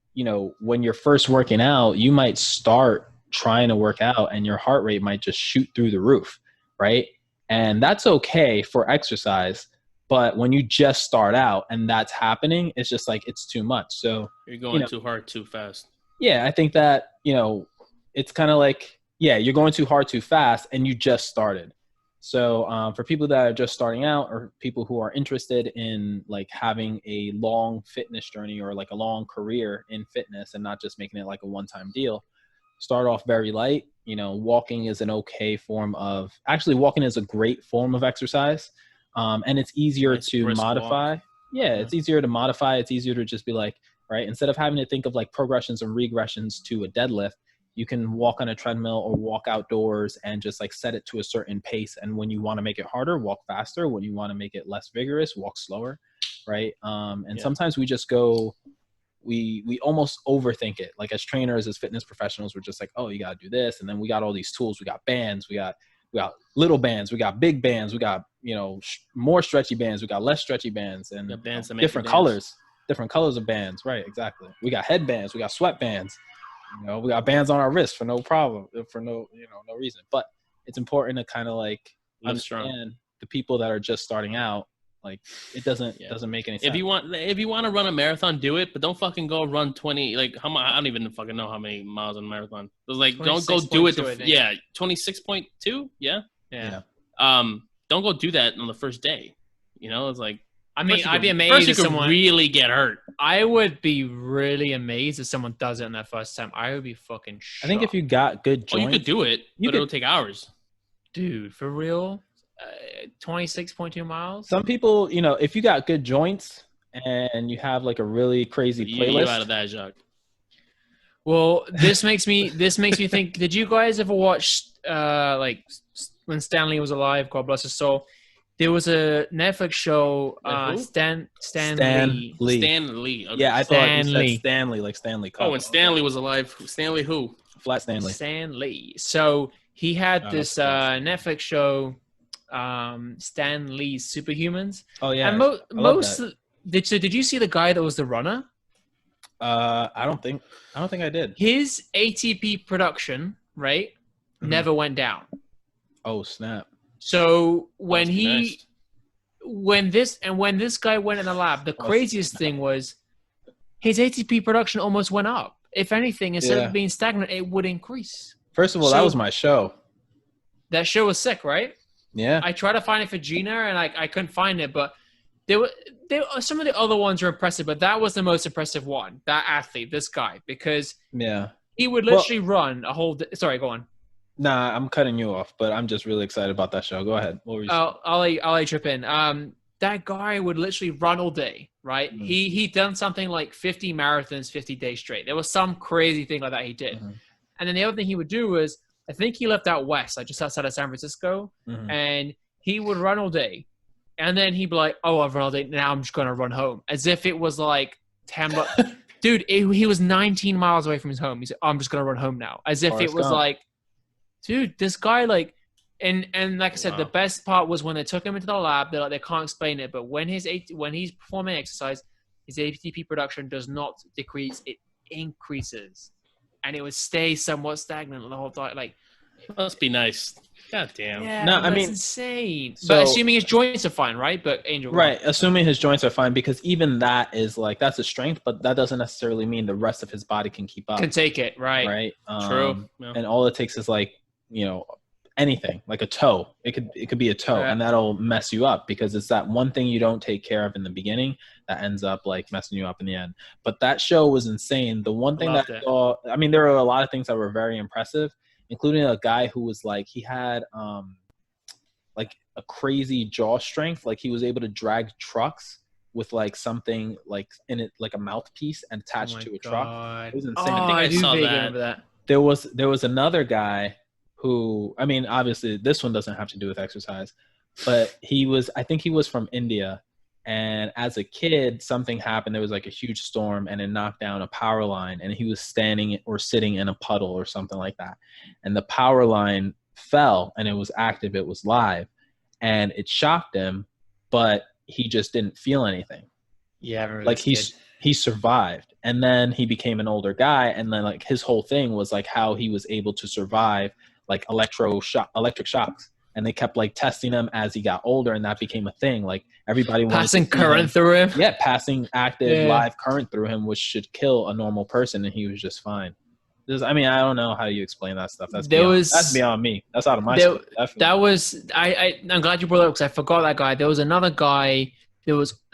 when you're first working out, you might start trying to work out and your heart rate might just shoot through the roof, right? And that's okay for exercise. But when you just start out and that's happening, it's just like, it's too much. So you're going too hard, too fast. Yeah. I think that, it's kind of like, you're going too hard, too fast, and you just started. So for people that are just starting out, or people who are interested in like having a long fitness journey or like a long career in fitness and not just making it like a one-time deal, start off very light. Walking is walking is a great form of exercise. And it's easier to modify. Yeah, it's easier to modify. It's easier to just be like, right, instead of having to think of like progressions and regressions to a deadlift, you can walk on a treadmill or walk outdoors and just like set it to a certain pace. And when you want to make it harder, walk faster. When you want to make it less vigorous, walk slower, right? Sometimes we just go, we almost overthink it. Like as trainers, as fitness professionals, we're just like, oh, you got to do this. And then we got all these tools. We got bands. We got little bands. We got big bands. We got, more stretchy bands. We got less stretchy bands, and bands that make different colors of bands. Right. Exactly. We got headbands. We got sweatbands. We got bands on our wrists for no problem, for no reason. But it's important to kind of like understand the people that are just starting out. Like it doesn't make any sense. If you want to run a marathon, do it, but don't fucking go run 20. Like I don't even fucking know how many miles on a marathon. Like don't go do it. 26.2. Yeah. Don't go do that on the first day. It's like. I mean, I'd be amazed first if someone really get hurt. I would be really amazed if someone does it on that first time. I would be fucking shocked. I think if you got good joints, you could do it, but it'll take hours. Dude, for real? 26.2 miles? Some people, if you got good joints and you have like a really crazy playlist. You're out of that, Jacques. Well, this makes me think, did you guys ever watch like when Stan Lee was alive, God bless his soul? There was a Netflix show, Stan Lee. Stan Lee. Okay. Yeah, I thought you said Stanley, like Stanley Cup. Oh, when Stanley was alive. Stanley who? Flat Stanley. Stan Lee. So he had this Netflix show, Stan Lee's Superhumans. Oh yeah. And did you see the guy that was the runner? I don't think I did. His ATP production, right, never went down. Oh snap. So when this guy went in the lab, the craziest thing was his ATP production almost went up. If anything, instead of being stagnant, it would increase. First of all, that was my show. That show was sick, right? Yeah. I tried to find it for Gina and I couldn't find it, but there were some of the other ones were impressive, but that was the most impressive one. That athlete, this guy, because he would literally run a whole. Sorry, go on. Nah, I'm cutting you off, but I'm just really excited about that show. Go ahead. What were you saying? I'll let you trip in. That guy would literally run all day, right? Mm-hmm. He done something like 50 marathons, 50 days straight. There was some crazy thing like that he did. Mm-hmm. And then the other thing he would do was I think he lived out west, like just outside of San Francisco, Mhm. and he would run all day. And then he'd be like, "Oh, I've run all day. Now I'm just gonna run home," as if it was like 10. Dude, he was 19 miles away from his home. He said, "I'm just gonna run home now," as if it Forrest was Gump. like, dude, this guy like, and like I said, the Wow. best part was when they took him into the lab. They're like, they can't explain it, but when he's performing exercise, his ATP production does not decrease; it increases, and it would stay somewhat stagnant the whole time. Like, Must be nice. God damn. yeah, No, I that's mean, insane. so- But assuming his joints are fine, right? But Angel, go Right, on. assuming his joints are fine, because even that is like that's a strength, but that doesn't necessarily mean the rest of his body can keep up. Can take it, right? Right. True. Yeah. And all it takes is like, anything, like a toe. It could be a toe, Yeah. and that'll mess you up because it's that one thing you don't take care of in the beginning that ends up like messing you up in the end. But that show was insane. The one thing that loved I it. saw, I mean, there were a lot of things that were very impressive, including a guy who was like he had like a crazy jaw strength. Like he was able to drag trucks with like something like in it, like a mouthpiece and attached to a truck. It was insane. Oh, think I I do saw vaguely that. remember that. There was another guy who, I mean, obviously this one doesn't have to do with exercise, but I think he was from India. And as a kid, something happened. There was like a huge storm and it knocked down a power line, and he was standing or sitting in a puddle or something like that. And the power line fell and it was active. It was live and it shocked him, but he just didn't feel anything. Yeah, I remember Like this kid. he survived, and then he became an older guy, and then like his whole thing was like how he was able to survive like electric shocks, and they kept like testing him as he got older, and that became a thing. Like everybody wanted Passing to see current him. through him. Yeah, passing active Yeah. live current through him, which should kill a normal person, and he was just fine. I mean, I don't know how you explain that stuff. That's beyond me. That's out of my scope, definitely. That was I'm glad you brought it up because I forgot that guy. There was another guy.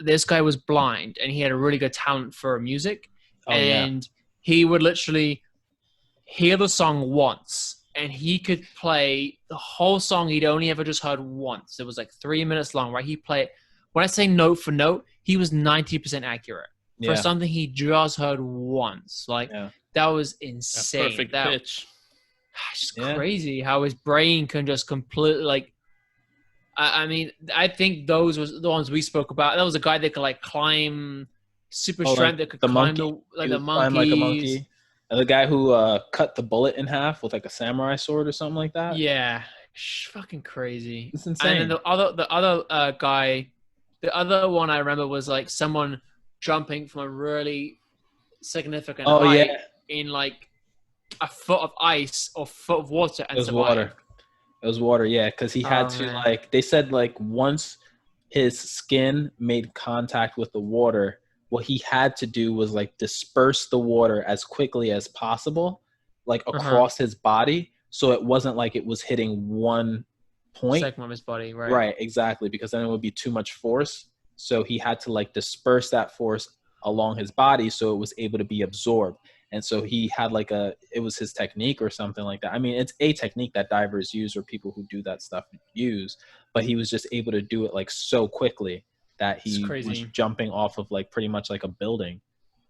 This guy was blind and he had a really good talent for music, Oh, yeah. and he would literally hear the song once and he could play the whole song he'd only ever just heard once. It was like 3 minutes long, right? He played, when I say note for note, he was 90% accurate for Yeah. something he just heard once. Like Yeah. that was A insane. perfect That pitch. it's just Yeah. crazy how his brain can just completely like. I mean, I think those was the ones we spoke about. That was a guy that could like climb super Oh, strength like that could the climb monkey? like He the would climb monkeys. like a monkey. And the guy who cut the bullet in half with like a samurai sword or something like that. Yeah, fucking crazy. It's And insane. then the other guy, the other one I remember was like someone jumping from a really significant Oh, height yeah. in like a foot of ice or foot of water and It was survived. water. It was water, yeah, because he had Oh, to man. like they said like once his skin made contact with the water, what he had to do was like disperse the water as quickly as possible, like across his body, so it wasn't like it was hitting one point. Segment of his body, right? Right, exactly, because then it would be too much force. So he had to like disperse that force along his body so it was able to be absorbed. And so he had like it was his technique or something like that. I mean, it's a technique that divers use or people who do that stuff use, but he was just able to do it like so quickly that he It's was crazy. jumping off of like pretty much like a building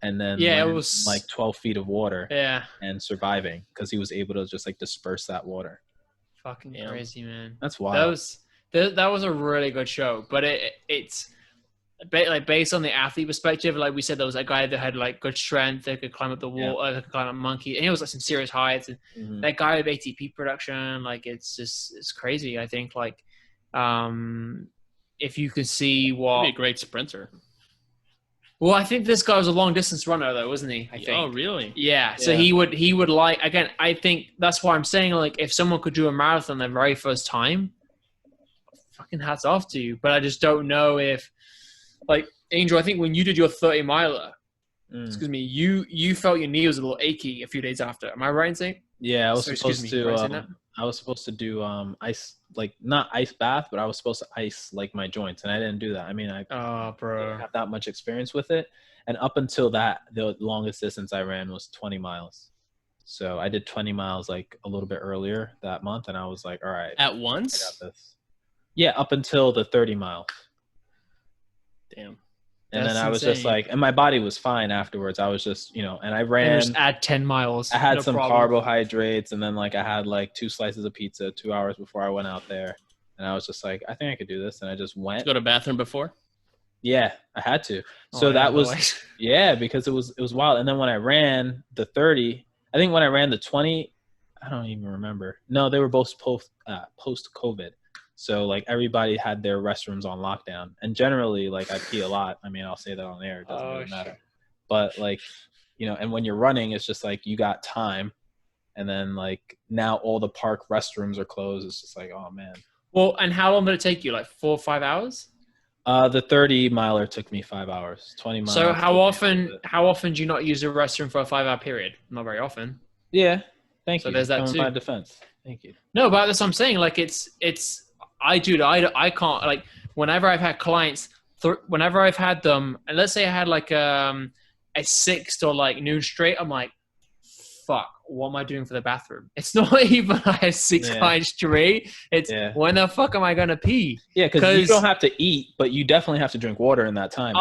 and then Yeah, it landed in, was- like 12 feet of water Yeah, and surviving because he was able to just like disperse that water. fucking Yeah. crazy, man. That's wild. That was a really good show, but it's like based on the athlete perspective. Like we said, there was a guy that had like good strength, that could climb up the wall, that could climb up monkey, and it was like some serious heights. And Mhm. that guy with ATP production, like it's crazy. I think like if you could see He'd what. be a great sprinter. Well, I think this guy was a long distance runner though, wasn't he? I think. Oh, really? Yeah, so Yeah. he would like, again, I think that's why I'm saying like if someone could do a marathon the very first time, fucking hats off to you. But I just don't know if like Angel, I think when you did your 30 miler, Mm. excuse me, you felt your knee was a little achy a few days after. Am I right in saying? Yeah, I was So, supposed excuse me, right in saying to. I was supposed to do ice, like not ice bath, but I was supposed to ice like my joints, and I didn't do that. I mean, I Oh, didn't bro. have that much experience with it, and up until that, the longest distance I ran was 20 miles. So I did 20 miles like a little bit earlier that month, and I was like, all right, At I once? got this. Yeah, up until the 30 mile. Damn. And That's then I was just insane. like, and my body was fine afterwards. I was just, and I And ran. just add 10 miles. I had no some problem. carbohydrates, and then like I had like 2 slices of pizza 2 hours before I went out there, and I was just like, I think I could do this, and I just went. Go to bathroom before. Yeah, I had to. Oh, So yeah, that was otherwise- because it was wild. And then when I ran the 30, I think when I ran the 20, I don't even remember. No, they were both post COVID. So like everybody had their restrooms on lockdown, and generally like I pee a lot. I mean, I'll say that on air. It doesn't really matter. But like, and when you're running, it's just like you got time, and then like now all the park restrooms are closed. It's just like, oh man. Well, and how long did it take you? Like 4 or 5 hours? The 30 miler took me 5 hours. 20 miles. So how often do you not use the restroom for a 5-hour period? Not very often. Yeah. Thank So you. there's that Coming too. my defense. Thank you. No, but that's what I'm saying. Like I can't, like, whenever I've had clients, whenever I've had them, and let's say I had like a 6 till like noon straight, I'm like, fuck, what am I doing for the bathroom? It's not even like 6 clients straight. It's when the fuck am I gonna pee? Yeah, because you don't have to eat, but you definitely have to drink water in that time.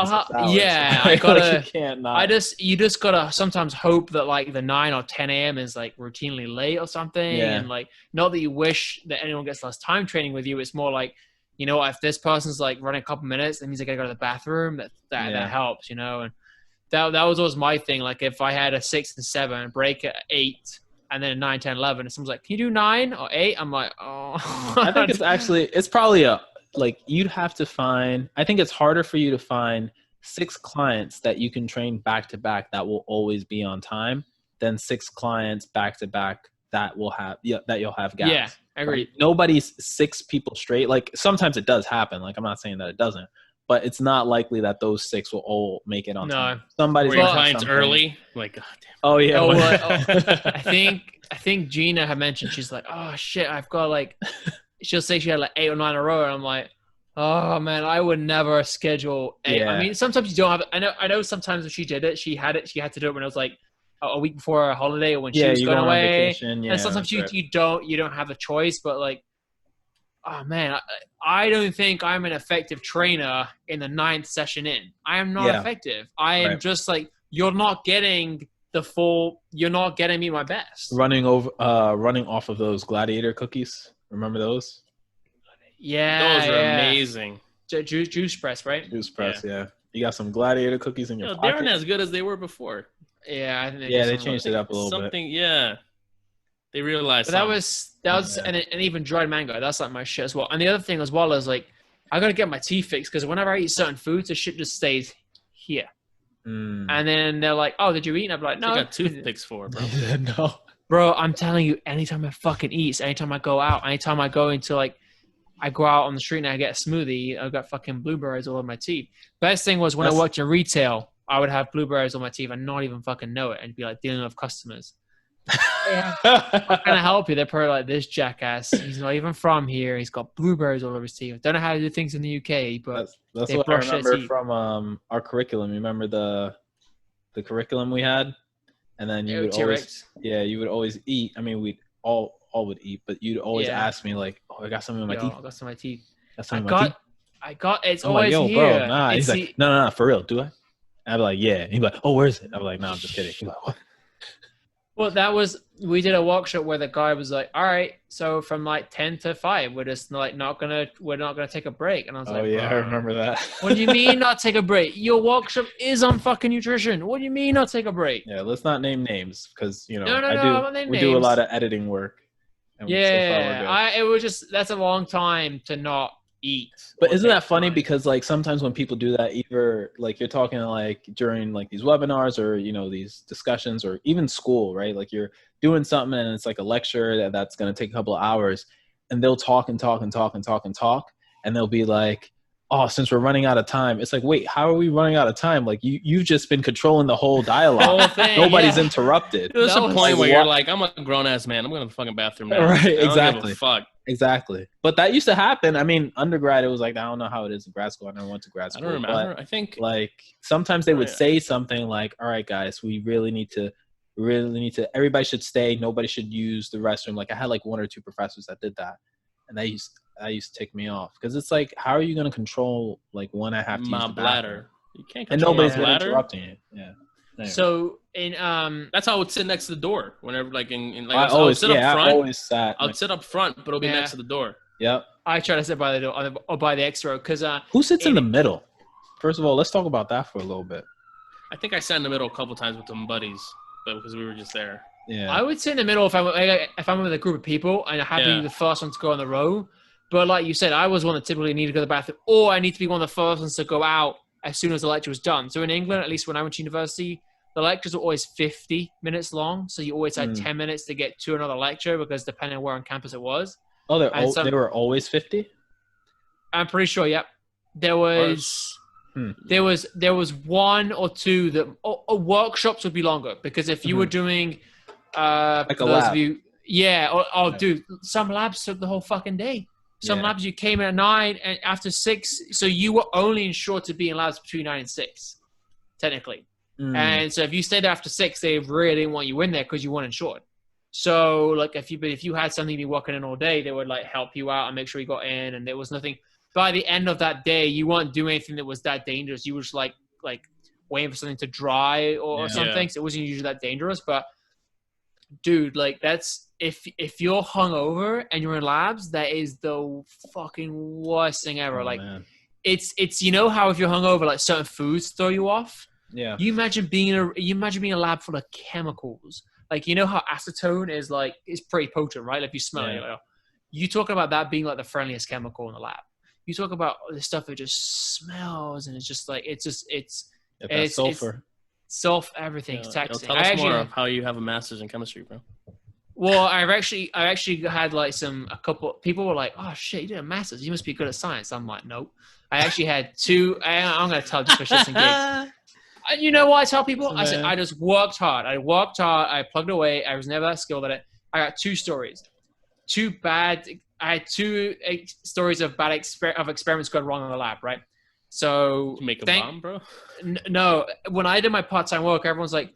Yeah, I gotta. Like you can't not. You just gotta sometimes hope that like the 9 or 10 a.m. is like routinely late or something, and like not that you wish that anyone gets less time training with you. It's more like, if this person's like running a couple minutes, that means I gotta go to the bathroom. That helps, and that was always my thing. Like if I had a 6 and 7, break at 8. And then 9, 10, 11. And someone's like, can you do 9 or 8? I'm like, oh. I think it's probably you'd have to find, I think it's harder for you to find 6 clients that you can train back to back that will always be on time than 6 clients back to back that will have, that you'll have gaps. Yeah, I agree. Right? Nobody's 6 people straight. Like sometimes it does happen. Like I'm not saying that it doesn't, but it's not likely that those 6 will all make it on time. Somebody's your clients early. Like, God damn. Oh yeah. I think Gina had mentioned, she's like, oh shit, I've got like, she'll say she had like 8 or 9 in a row, and I'm like, oh man, I would never schedule 8. I mean, sometimes you don't have. I know. Sometimes when she did it, she had to do it when it was like a week before a holiday or when she was going away. And sometimes you don't have a choice, but like, oh man, I don't think I'm an effective trainer in the 9th session in. I am not effective. I am just like, you're not getting me my best. Running off of those gladiator cookies. Remember those? Yeah. Those are amazing. Juice press, right? Juice press, yeah. You got some gladiator cookies in your pocket. They aren't as good as they were before. Yeah, I think they changed it up a little bit. Yeah. They realized but that was and even dried mango. That's like my shit as well. And the other thing as well is like, I gotta get my teeth fixed because whenever I eat certain foods, the shit just stays here. And then they're like, "Oh, did you eat?" And I'm like, "No." You got toothpicks for, bro. No, bro. I'm telling you, anytime I fucking eat, anytime I go out, anytime I go into like, I go out on the street and I get a smoothie, I've got fucking blueberries all over my teeth. Best thing was when I worked in retail, I would have blueberries on my teeth and not even fucking know it, and be like dealing with customers. How can I help you? They're probably like, this jackass, he's not even from here, he's got blueberries all over his teeth. Don't know how to do things in the UK, but that's what I remember from our curriculum. You remember the curriculum we had? And then you would always eat. I mean, we all would eat, but you'd always ask me like, oh, I got something in my teeth. I got some in my teeth. I got it's I'm always like, yo, here. Bro, nah. He's like, no, for real, do I? I'd be like, yeah. And he'd be like, oh, where is it? I'd be like, no, I'm just kidding. He'd be like, what? Well, we did a workshop where the guy was like, all right, so from like 10 to 5, we're just like we're not gonna take a break. And I was like, oh yeah, I remember that. What do you mean not take a break? Your workshop is on fucking nutrition. What do you mean not take a break? Yeah, let's not name names because we names. do a lot of editing work. Yeah, it was just, that's a long time to not eat. But isn't that funny? Because like sometimes when people do that, either like you're talking like during like these webinars or these discussions or even school, right? Like you're doing something and it's like a lecture that's going to take a couple of hours, and they'll talk and talk and talk and talk and talk, and they'll be like, oh, since we're running out of time. It's like, wait, how are we running out of time? Like you've just been controlling the whole dialogue. Nobody's interrupted. There's a point where you're like, I'm a grown ass man. I'm going to the fucking bathroom now. Right, exactly. Fuck. Exactly. But that used to happen. I mean, undergrad, it was like, I don't know how it is in grad school. I never went to grad school. I don't remember. But I think like sometimes they would say something like, all right, guys, we really need to, everybody should stay. Nobody should use the restroom. Like I had like 1 or 2 professors that did that. And that used to tick me off because it's like, how are you going to control like when I have to use the bladder? You can't And control nobody's the been ladder. interrupting you. Yeah. Anyway. So in That's how I would sit next to the door whenever, like in like I I would sit up I front. always sat. I'd sit up front, but it'll be Yeah. next to the door. Yep. I try to sit by the door or by the extra because Who sits in in- the middle? First of all, let's talk about that for a little bit. I think I sat in the middle a couple times with some buddies, but because we were just there. Yeah. I would sit in the middle if I'm with a group of people and I have to Yeah. be the first one to go on the row. But like you said, I was one that typically needed to go to the bathroom, or I need to be one of the first ones to go out as soon as the lecture was done. So in England, at least when I went to university, the lectures were always 50 minutes long. So you always had 10 minutes to get to another lecture because depending on where on campus it was. Oh, and they were always 50? I'm pretty sure, yep. There was one or two that workshops would be longer because if you were doing Like for a those lab. of you, dude, some labs took the whole fucking day. Some Yeah. labs you came in at 9 and after 6, so you were only insured to be in labs between 9 and 6, technically. Mm. And so if you stayed there after 6, they really didn't want you in there because you weren't insured. So like if you had something to be working in all day, they would like help you out and make sure you got in. And there was nothing. By the end of that day, you weren't doing anything that was that dangerous. You were just like waiting for something to dry or Yeah. something. So it wasn't usually that dangerous. But dude, like that's if you're hungover and you're in labs, that is the fucking worst thing ever. Oh, like man. it's you know how if you're hungover, like certain foods throw you off. Yeah. You imagine being in a lab full of chemicals. Like you know how acetone is pretty potent, right? Like if you smell it, Yeah. you're like, you talking about that being like the friendliest chemical in the lab. You talk about the stuff that just smells and it's just like it's That's sulfur. self everything's Yo, taxing. tell us more of how you have a master's in chemistry, bro. Well, I actually had like a couple people were like, "Oh shit, you did a master's. You must be good at science." I'm like, "Nope." I actually had 2. I'm gonna tell just for shits and gigs. You know what I tell people? I said I just worked hard. I plugged away. I was never that skilled at it. I got 2 stories. I had 2 stories of bad experiments gone wrong in the lab, right? So You make a bomb, bro? No, when I did my part-time work, everyone's like,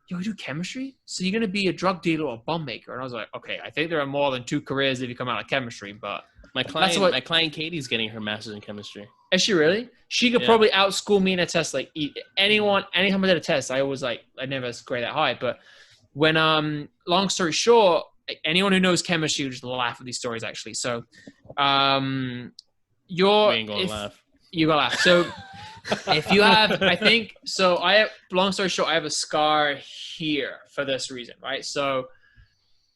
"Yo, you do chemistry? So you're gonna be a drug dealer or a bomb maker?" And I was like, "Okay, I think there are more than 2 careers if you come out of chemistry." But My client Katie's getting her master's in chemistry. is she really? She could probably outschool me in a test. Like anytime I did a test, I never grade that high. But when long story short, anyone who knows chemistry would just laugh at these stories actually. So We ain't gonna laugh. you gotta laugh. So if you have, long story short, I have a scar here for this reason, right? So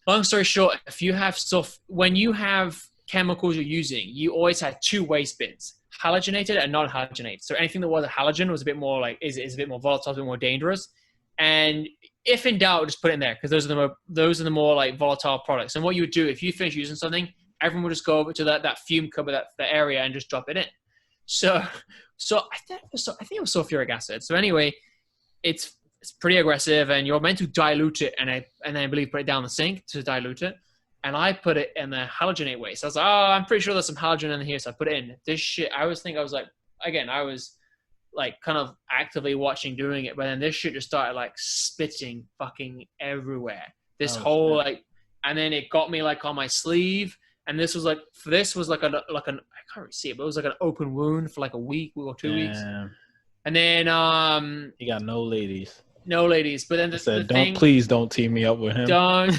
long story short, if you have stuff, when you have chemicals you're using, you always had 2 waste bins, halogenated and non-halogenated. So anything that was a halogen was a bit more is a bit more volatile, a bit more dangerous. And if in doubt, just put it in there because those are the more like volatile products. And what you would do if you finish using something, everyone would just go over to that fume cupboard, that area, and just drop it in. So I think it was sulfuric acid. So anyway, it's pretty aggressive, and you're meant to dilute it, and then I believe put it down the sink to dilute it. And I put it in the halogenate waste. I was like, "Oh, I'm pretty sure there's some halogen in here," so I put it in. This shit, I was like kind of actively watching doing it, but then this shit just started like spitting fucking everywhere. This whole shit. like, and then it got me like on my sleeve, and this was like I can't really see it, but it was like an open wound for like a week or 2 weeks. Damn. And then You got no ladies. no ladies, but then the Said, thing, please don't team me up with him. don't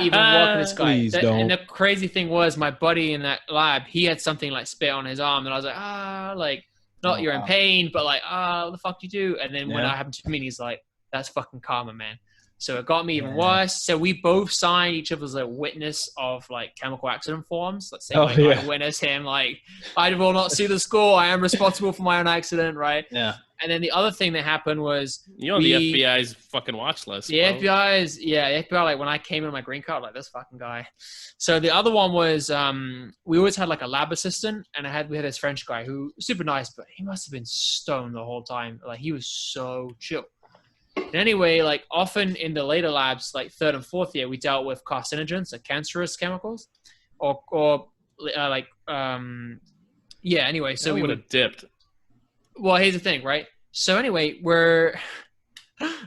even work with this guy. Please don't. And the crazy thing was, my buddy in that lab, he had something like spit on his arm, and I was like, not Oh, you're in wow. pain, but like, what the fuck do you do? And then when Yeah. that happened to me, he's like, that's fucking karma, man. So it got me even Yeah. worse. So we both signed each other's like witness of like chemical accident forms. Let's say Oh, like, yeah. I witness him, like, I will not sue the school. I am responsible for my own accident, right? Yeah. And then the other thing that happened was You're on the FBI's fucking watch list. the bro. FBI, like when I came in my green card, like this fucking guy. So the other one was, we always had like a lab assistant, and we had this French guy who was super nice, but he must have been stoned the whole time. Like he was so chill. And anyway, like often in the later labs, like 3rd and 4th year, we dealt with carcinogens, like cancerous chemicals, anyway, so I we would would, have dipped. well, here's the thing, right? So anyway, I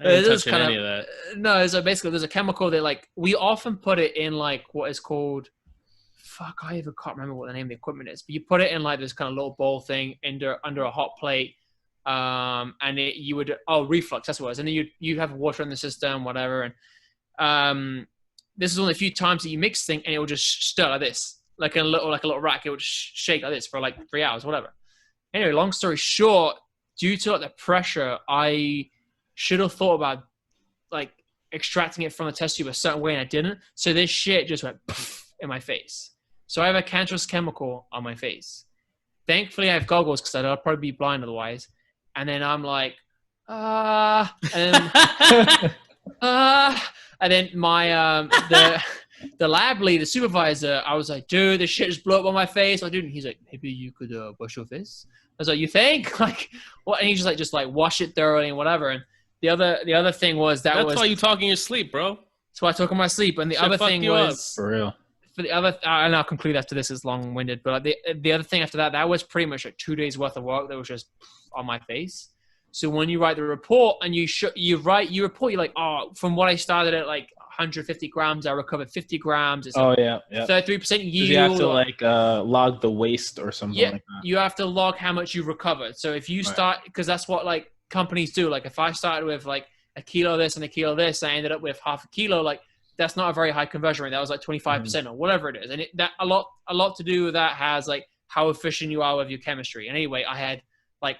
ain't touching any of that. no, so basically there's a chemical that like we often put it in like what is called, I even can't remember what the name of the equipment is, but you put it in like this kind of little bowl thing under a hot plate and you would reflux, that's what it was, and then you have water in the system, whatever, and this is one of the few times that you mix thing, and it will just stir like this, like a little rack. It would shake like this for like 3 hours, whatever. Anyway, long story short, due to like the pressure, I should have thought about like extracting it from the test tube a certain way, and I didn't. So this shit just went in my face. So I have a cancerous chemical on my face. Thankfully, I have goggles because I'd probably be blind otherwise. And then I'm like, and then my the lab lead, the supervisor, I was like, dude, this shit just blew up on my face. I didn't. He's like, maybe you could wash your face. I was like, you think? Like, what? And he just like wash it thoroughly and whatever. And the other thing was that's why you talk in your sleep, bro. That's why I talk in my sleep. And the other thing was for real. For the other, and I'll conclude after this is long-winded. But the other thing after that was pretty much like 2 days worth of work that was just on my face. So when you write the report and you report, you're like, oh, from what I started at like 150 grams, I recovered 50 grams. It's 33% yield. You have to like log the waste or something like that. You have to log how much you recovered. So if you start, because that's what like companies do. Like if I started with like a kilo of this and a kilo of this, I ended up with half a kilo. Like that's not a very high conversion rate. That was like 25% or whatever it is. And that a lot to do with that has like how efficient you are with your chemistry. And anyway, I had like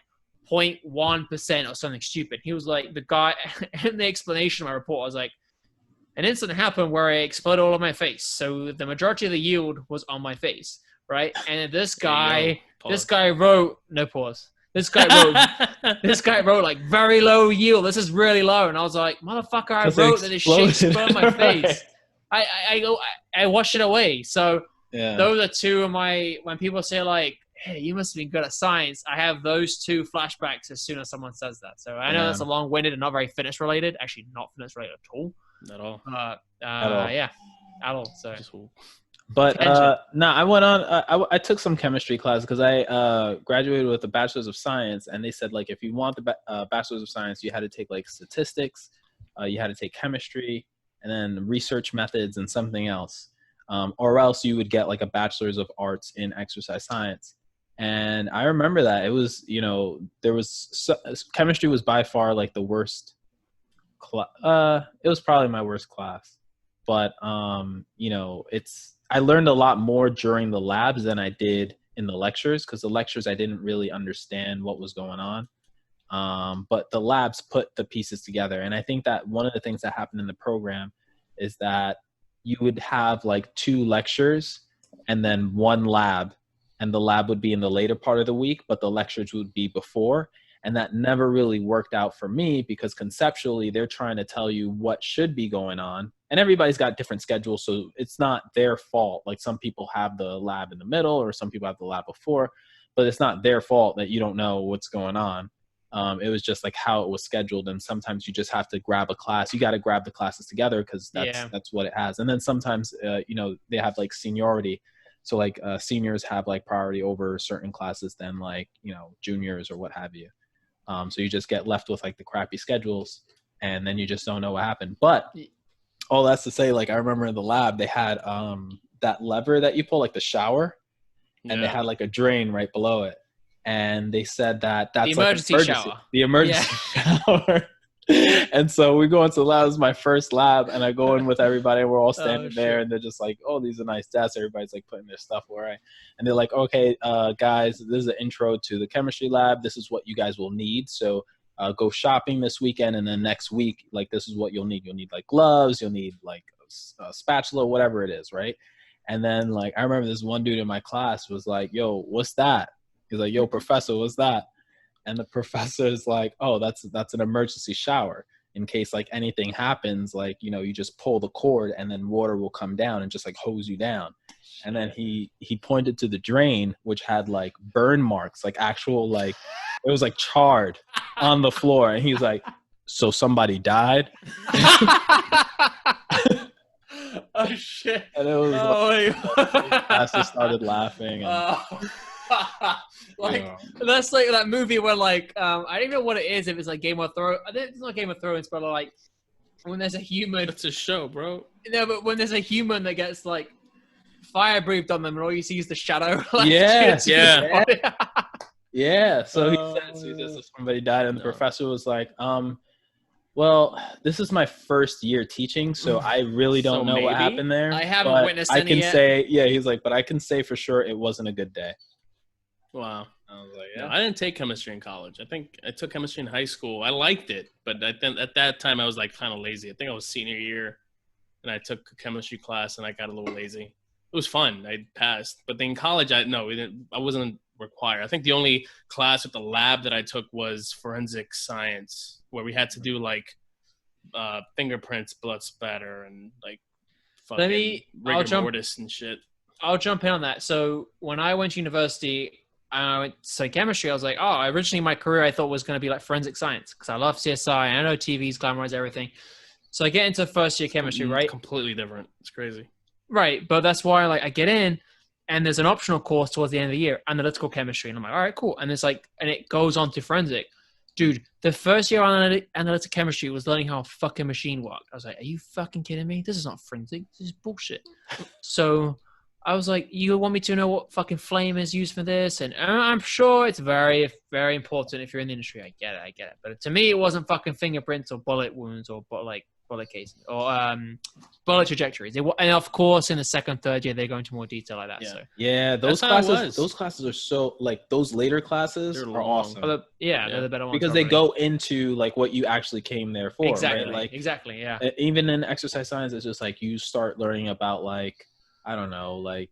0.1% or something stupid. He was like, the guy, in the explanation of my report, I was like, an incident happened where I exploded all of my face. So the majority of the yield was on my face, right? And this guy wrote, no pause. This guy wrote like very low yield. This is really low. And I was like, motherfucker, I wrote that this shit exploded on my face. I washed it away. So those are two of my, when people say like, hey, you must have been good at science, I have those two flashbacks as soon as someone says that. So I know that's a long-winded and not very fitness related. Actually, not fitness related at all. At all. Yeah, at all. So. But I went on. I took some chemistry class because I graduated with a bachelor's of science, and they said like if you want the bachelor's of science, you had to take like statistics, you had to take chemistry, and then research methods and something else, or else you would get like a bachelor's of arts in exercise science. And I remember that it was, chemistry was by far like the worst. It was probably my worst class, but I learned a lot more during the labs than I did in the lectures, because the lectures I didn't really understand what was going on. But the labs put the pieces together. And I think that one of the things that happened in the program is that you would have like 2 lectures and then 1 lab, and the lab would be in the later part of the week, but the lectures would be before. And that never really worked out for me, because conceptually they're trying to tell you what should be going on. And everybody's got different schedules, so it's not their fault. Like some people have the lab in the middle, or some people have the lab before, but it's not their fault that you don't know what's going on. It was just like how it was scheduled. And sometimes you just have to grab a class. You got to grab the classes together because that's what it has. And then sometimes, they have like seniority. So like seniors have like priority over certain classes than like, juniors or what have you. So you just get left with like the crappy schedules, and then you just don't know what happened. But all that's to say, like I remember in the lab, they had that lever that you pull, like the shower, and they had like a drain right below it. And they said that that's the emergency shower. The emergency shower. And so we go into the lab. It's my first lab, and I go in with everybody. We're all standing there, and they're just like, "Oh, these are nice desks." Everybody's like putting their stuff away, and they're like, "Okay, guys, this is an intro to the chemistry lab. This is what you guys will need. So go shopping this weekend, and then next week, like this is what you'll need. You'll need like gloves. You'll need like a spatula, whatever it is, right?" And then like I remember this one dude in my class was like, "Yo, what's that?" He's like, "Yo, professor, what's that?" And the professor is like, "Oh, that's an emergency shower. In case like anything happens, like, you just pull the cord and then water will come down and just like hose you down." And then he pointed to the drain, which had like burn marks, like actual, like it was like charred on the floor. And he's like, "So somebody died?" Oh shit. And it was I just started laughing. And, that's like that movie where like I don't know what it is, if it's like Game of Thrones. I think it's not Game of Thrones, but like when there's a human. It's a show, bro. No, but when there's a human that gets like fire breathed on them, and all you see is the shadow. Like, yeah. Yeah. So he says if somebody died, and the No. professor was like, well, this is my first year teaching, so I really don't So know what maybe? happened there. I haven't but witnessed I any can yet. say, yeah, he's like, but I can say for sure it wasn't a good day. Wow. I was like, No, yeah. I didn't take chemistry in college. I think I took chemistry in high school. I liked it, but I think at that time I was like kind of lazy. I think I was senior year, and I took a chemistry class, and I got a little lazy. It was fun. I passed, but then in college, I wasn't required. I think the only class with the lab that I took was forensic science, where we had to do like fingerprints, blood spatter, and like fucking I'll rigor jump- mortis and shit. I'll jump in on that. So when I went to university, I went to chemistry. I was like, oh, originally my career I thought was going to be like forensic science because I love CSI. I know TVs glamorize everything. So I get into first year chemistry, right? Completely different. It's crazy. Right, but that's why like I get in, and there's an optional course towards the end of the year, analytical chemistry, and I'm like, all right, cool. And it's like, and it goes on to forensic. Dude, the first year on analytical chemistry was learning how a fucking machine worked. I was like, are you fucking kidding me? This is not forensic. This is bullshit. So I was like, you want me to know what fucking flame is used for this? And I'm sure it's very, very important if you're in the industry. I get it. But to me, it wasn't fucking fingerprints or bullet wounds or bullet casing or bullet trajectories. And of course, in the second, third year, they go into more detail like that. Yeah. So Yeah, those That's how it classes, was. those classes are so like those later classes They're are long. awesome they're the better ones because they probably. go into like what you actually came there for, exactly, right? Like exactly, yeah. even in exercise science, it's just like you start learning about like I don't know, like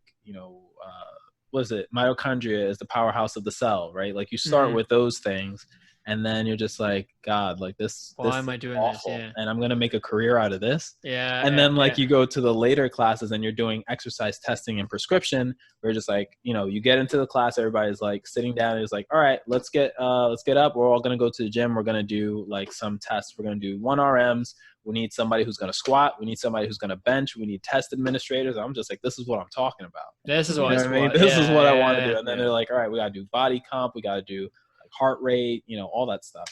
what is it? Mitochondria is the powerhouse of the cell, right? Like you start Mhm. with those things, and then you're just like, God, like this. Why am I doing awful, this? Yeah. and I'm gonna make a career out of this. Yeah. And then like you go to the later classes and you're doing exercise testing and prescription, where just like, you get into the class, everybody's like sitting down and it's like, all right, let's get up. We're all going to go to the gym. We're going to do like some tests. We're going to do 1 RMs. We need somebody who's going to squat. We need somebody who's going to bench. We need test administrators. I'm just like, this is what I'm talking about. This is You what know it's what I mean? for. This is what I Yeah, want to yeah, do. And then they're like, all right, we got to do body comp. We got to do like heart rate, all that stuff.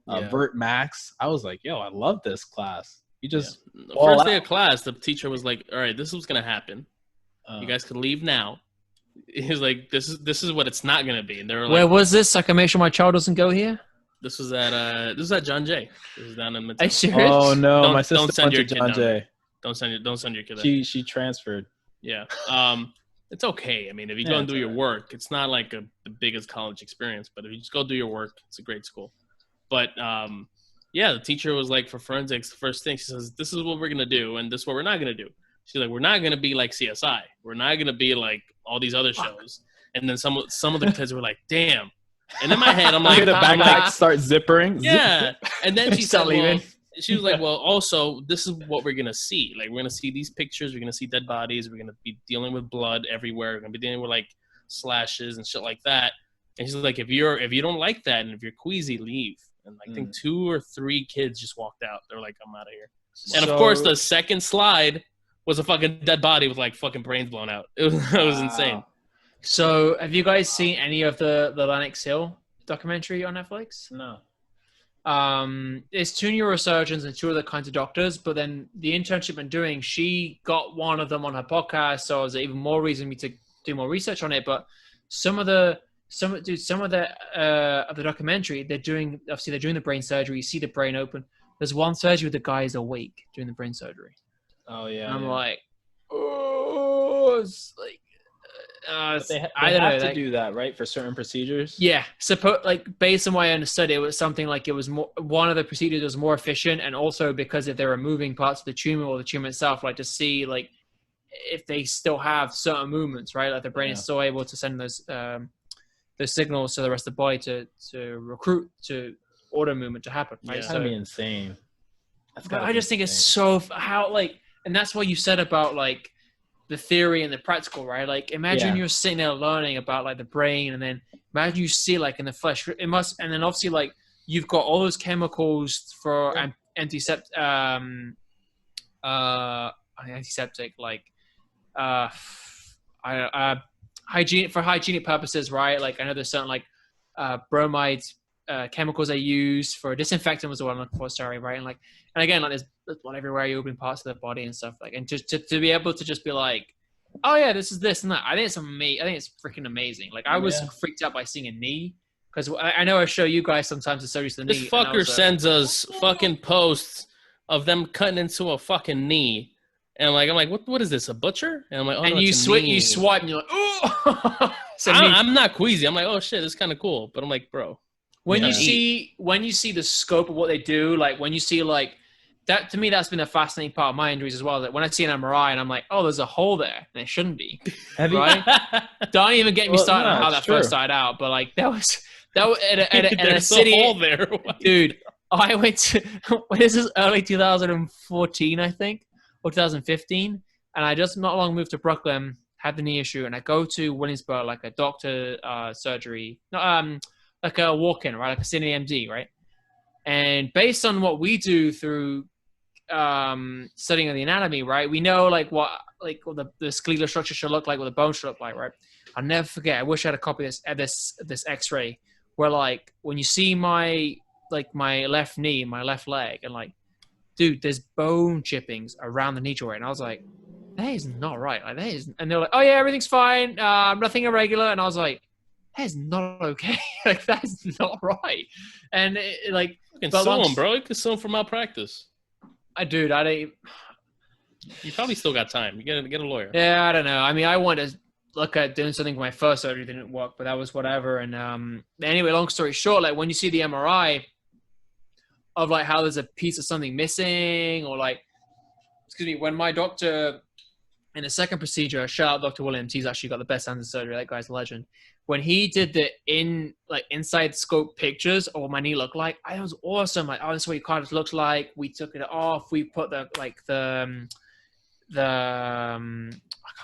Yeah. Vert Max. I was like, yo, I love this class. You just The first day of class, the teacher was like, all right, this is what's going to happen. You guys could leave now. He was like, this is what it's not going to be. And they were like, Where was this? So I can make sure my child doesn't go here. this was at John Jay. This is down in Are you Midtown. serious? Oh no, Don't- my sister don't send went to your kid John down Jay. Don't send your kid there. She transferred. Yeah. It's okay. I mean, if you go Yeah, and do it's your alright. work, it's not like the biggest college experience, but if you just go do your work, it's a great school. But yeah, the teacher was like, for forensics, the first thing she says, this is what we're going to do, and this is what we're not going to do. She's like, we're not going to be like CSI. We're not going to be like all these other shows. And then some of the kids were like, damn. And in my head, I'm like, Look at the I'm backpack like, start zippering. yeah. And then she Start said, well, leaving. she was like, well, also, this is what we're going to see. Like, we're going to see these pictures. We're going to see dead bodies. We're going to be dealing with blood everywhere. We're going to be dealing with, like, slashes and shit like that. And she's like, if you don't like that and if you're queasy, leave. And I think 2 or 3 kids just walked out. They're like, I'm out of here. And, of course, the second slide was a fucking dead body with, like, fucking brains blown out. It was insane. So have you guys seen any of the Lennox Hill documentary on Netflix? No. It's 2 neurosurgeons and 2 other kinds of doctors, but then the internship I'm doing, she got one of them on her podcast, so it was even more reason for me to do more research on it. But some of the documentary, they're doing the brain surgery. You see the brain open. There's one surgery where the guy is awake doing the brain surgery. Oh yeah. And I'm yeah. like, oh, it's like, But they I don't have know. to do that, right, for certain procedures. Yeah, based on what I understood, it was something like it was more, one of the procedures was more efficient, and also because if they were moving parts of the tumor or the tumor itself, like to see like if they still have certain movements, right? Like the brain is still able to send those signals to the rest of the body to recruit to order movement to happen. Right? It's gotta be insane. That's But gotta I be just think it's insane. so how like, and that's what you said about like the theory and the practical, right? Like imagine you're sitting there learning about like the brain, and then imagine you see like in the flesh, it must, and then obviously like you've got all those chemicals for antiseptic, like hygienic purposes, right? Like I know there's certain like bromide chemicals they use for disinfectant was the one I'm looking for, sorry, right? And again, like there's blood everywhere, you open parts of the body and stuff, like, and just to be able to just be like, oh yeah, this is this and that. I think it's amazing. I think it's freaking amazing. Like I was freaked out by seeing a knee because I know I show you guys sometimes the surgery to the knee. This fucker sends us fucking posts of them cutting into a fucking knee. And I'm like, what is this, a butcher? And I'm like, oh, and no, you it's a knee. you swipe, and you're like, oh. I'm not queasy. I'm like, oh shit, this is kind of cool. But I'm like, bro, when you see the scope of what they do, like when you see like that, to me, that's been a fascinating part of my injuries as well. That when I see an MRI and I'm like, oh, there's a hole there, and it shouldn't be. Right? Don't even get me started on how that first started out. But like that was at a city hole there, dude. I went to this is early 2014, I think, or 2015, and I just not long moved to Brooklyn, had the knee issue, and I go to Williamsburg, like a doctor surgery, like a walk-in, right, like a city MD, right? And based on what we do through studying of the anatomy, right, we know like what the skeletal structure should look like, what the bone should look like, right? I'll never forget. I wish I had a copy of this X-ray where like when you see my left knee, my left leg, and like, dude, there's bone chippings around the knee joint. And I was like, that is not right. Like that is, and they're like, oh yeah, everything's fine, nothing irregular. And I was like, that is not okay. Like that is not right. And like, you can sue him, bro. You can sue him for malpractice. Dude, I don't. You probably still got time. You get a lawyer. Yeah, I don't know. I mean, I wanted to look at doing something for my first surgery, didn't work, but that was whatever. And anyway, long story short, like when you see the MRI of like how there's a piece of something missing, or like, excuse me, when my doctor in the second procedure, shout out Dr. Williams, he's actually got the best hands in surgery. That guy's a legend. When he did the inside scope pictures of what my knee looked like, I was awesome. Like, oh, this is what your cartilage looks like. We took it off. We put the I can't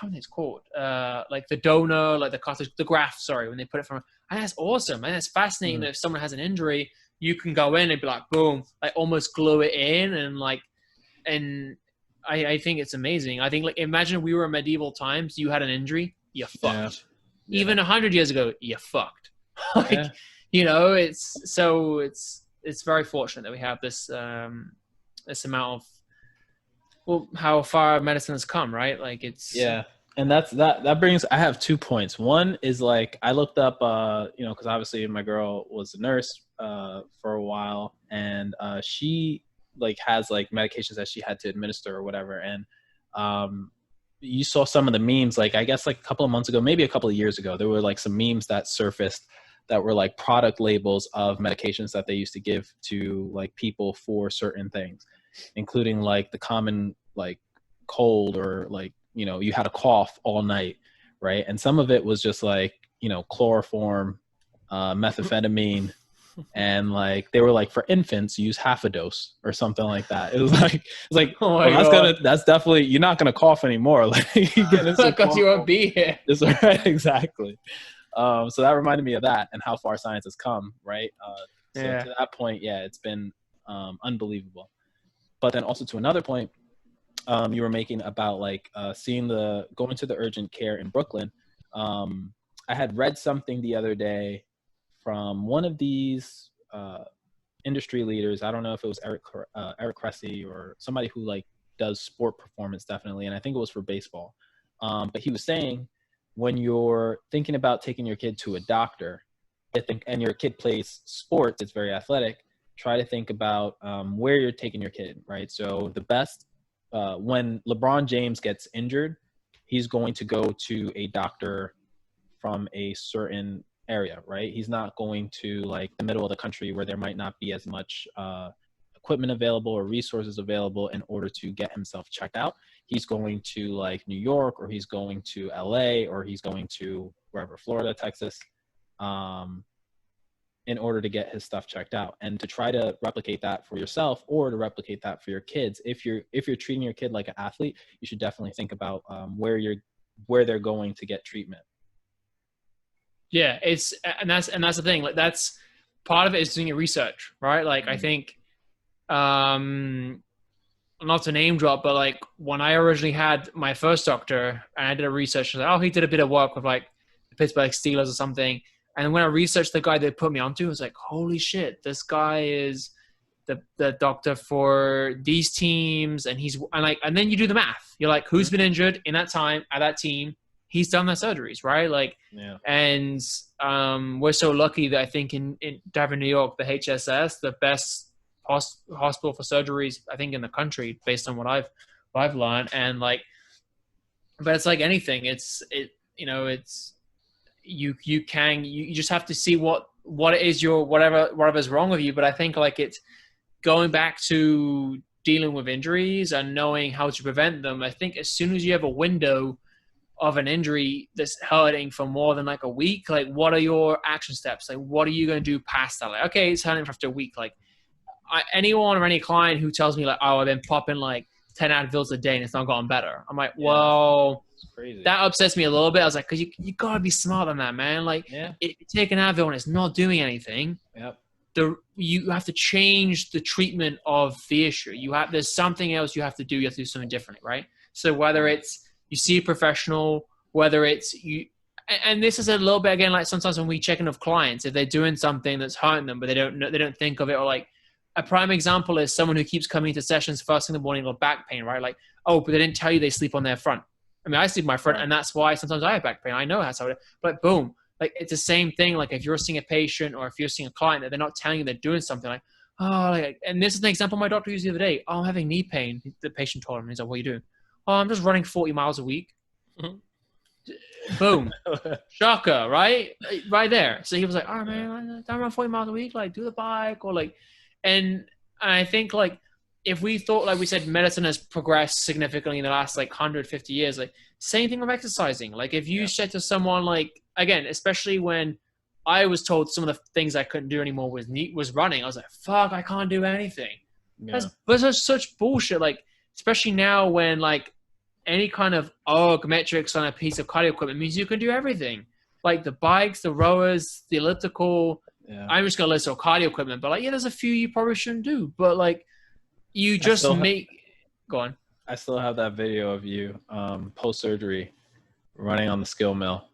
remember what it's called. Like the donor, like the cartilage, the graft. Sorry, when they put it from. And that's awesome. And it's fascinating that if someone has an injury, you can go in and be like, boom, like almost glue it in, and I think it's amazing. I think like imagine we were in medieval times. You had an injury, you're fucked. Yeah. Even 100 years ago, you're fucked. Like, you know, it's very fortunate that we have this this amount of how far medicine has come, right? Like it's and that brings. I have 2 points. One is like I looked up, because obviously my girl was a nurse for a while, and she like has like medications that she had to administer or whatever, and you saw some of the memes, like I guess like a couple of months ago, maybe a couple of years ago, there were like some memes that surfaced that were like product labels of medications that they used to give to like people for certain things, including like the common like cold, or like, you had a cough all night, right? And some of it was just like, chloroform, methamphetamine, and like they were like, for infants, use half a dose or something like that. It was like oh that's definitely, you're not gonna cough anymore. Like because you won't be here. Right, exactly. So that reminded me of that and how far science has come, right? So to that point, it's been unbelievable. But then also to another point you were making about like going to the urgent care in Brooklyn. I had read something the other day from one of these industry leaders. I don't know if it was Eric Cressy or somebody who like does sport performance, definitely. And I think it was for baseball. But he was saying, when you're thinking about taking your kid to a doctor and your kid plays sports, it's very athletic, try to think about where you're taking your kid, right? So the best, when LeBron James gets injured, he's going to go to a doctor from a certain area, right? He's not going to like the middle of the country where there might not be as much equipment available or resources available in order to get himself checked out. He's going to like New York, or he's going to LA, or he's going to wherever, Florida, Texas, in order to get his stuff checked out. And to try to replicate that for yourself, or to replicate that for your kids, if you're treating your kid like an athlete, you should definitely think about where they're going to get treatment. Yeah, and that's the thing. Like that's part of it, is doing your research, right? Like I think, not to name drop, but like when I originally had my first doctor and I did a research, I was like, oh, he did a bit of work with like the Pittsburgh Steelers or something. And when I researched the guy they put me onto, I was like, holy shit, this guy is the doctor for these teams, and then you do the math. You're like, who's been injured in that time at that team? he's done their surgeries, right? Like, Yeah. and we're so lucky that I think in Devon, New York, the HSS, the best hospital for surgeries, I think, in the country, based on what I've learned. And like, but it's like anything. You just have to see what it is whatever's wrong with you. But I think like it's going back to dealing with injuries and knowing how to prevent them. I think as soon as you have a window of an injury that's hurting for more than like a week, like what are your action steps? Like what are you going to do past that? Like, okay, it's hurting for after a week. Like anyone or any client who tells me like, oh, I've been popping like 10 Advils a day and it's not gotten better. I'm like, well, crazy. That upsets me a little bit. I was like, cause you gotta be smart on that, man. Like if you take an Advil and it's not doing anything, you have to change the treatment of the issue. There's something else you have to do. You have to do something differently, right? So whether it's you see a professional, whether it's you, and this is a little bit again, like sometimes when we check in with clients, if they're doing something that's hurting them, but they don't think of it, or like a prime example is someone who keeps coming to sessions first thing in the morning with back pain, right? Like, oh, but they didn't tell you they sleep on their front. I mean, I sleep on my front, and that's why sometimes I have back pain. I know that's how it is. But boom, like it's the same thing. Like if you're seeing a patient or if you're seeing a client that they're not telling you they're doing something, like, oh, like, and this is an example my doctor used the other day. Oh, I'm having knee pain. The patient told him, he's like, what are you doing? Oh, I'm just running 40 miles a week. Mm-hmm. Boom. Shocker, right? Right there. So he was like, oh, man, I run 40 miles a week. Like, do the bike or like, and I think like, if we thought, like we said, medicine has progressed significantly in the last like 150 years, like same thing with exercising. Like if you said to someone like, again, especially when I was told some of the things I couldn't do anymore was running. I was like, fuck, I can't do anything. Yeah. That's such bullshit. Like, especially now when like any kind of metrics on a piece of cardio equipment means you can do everything. Like the bikes, the rowers, the elliptical. Yeah. I'm just going to list all cardio equipment, but like, yeah, there's a few you probably shouldn't do, but like, you just go on. I still have that video of you post-surgery running on the skill mill.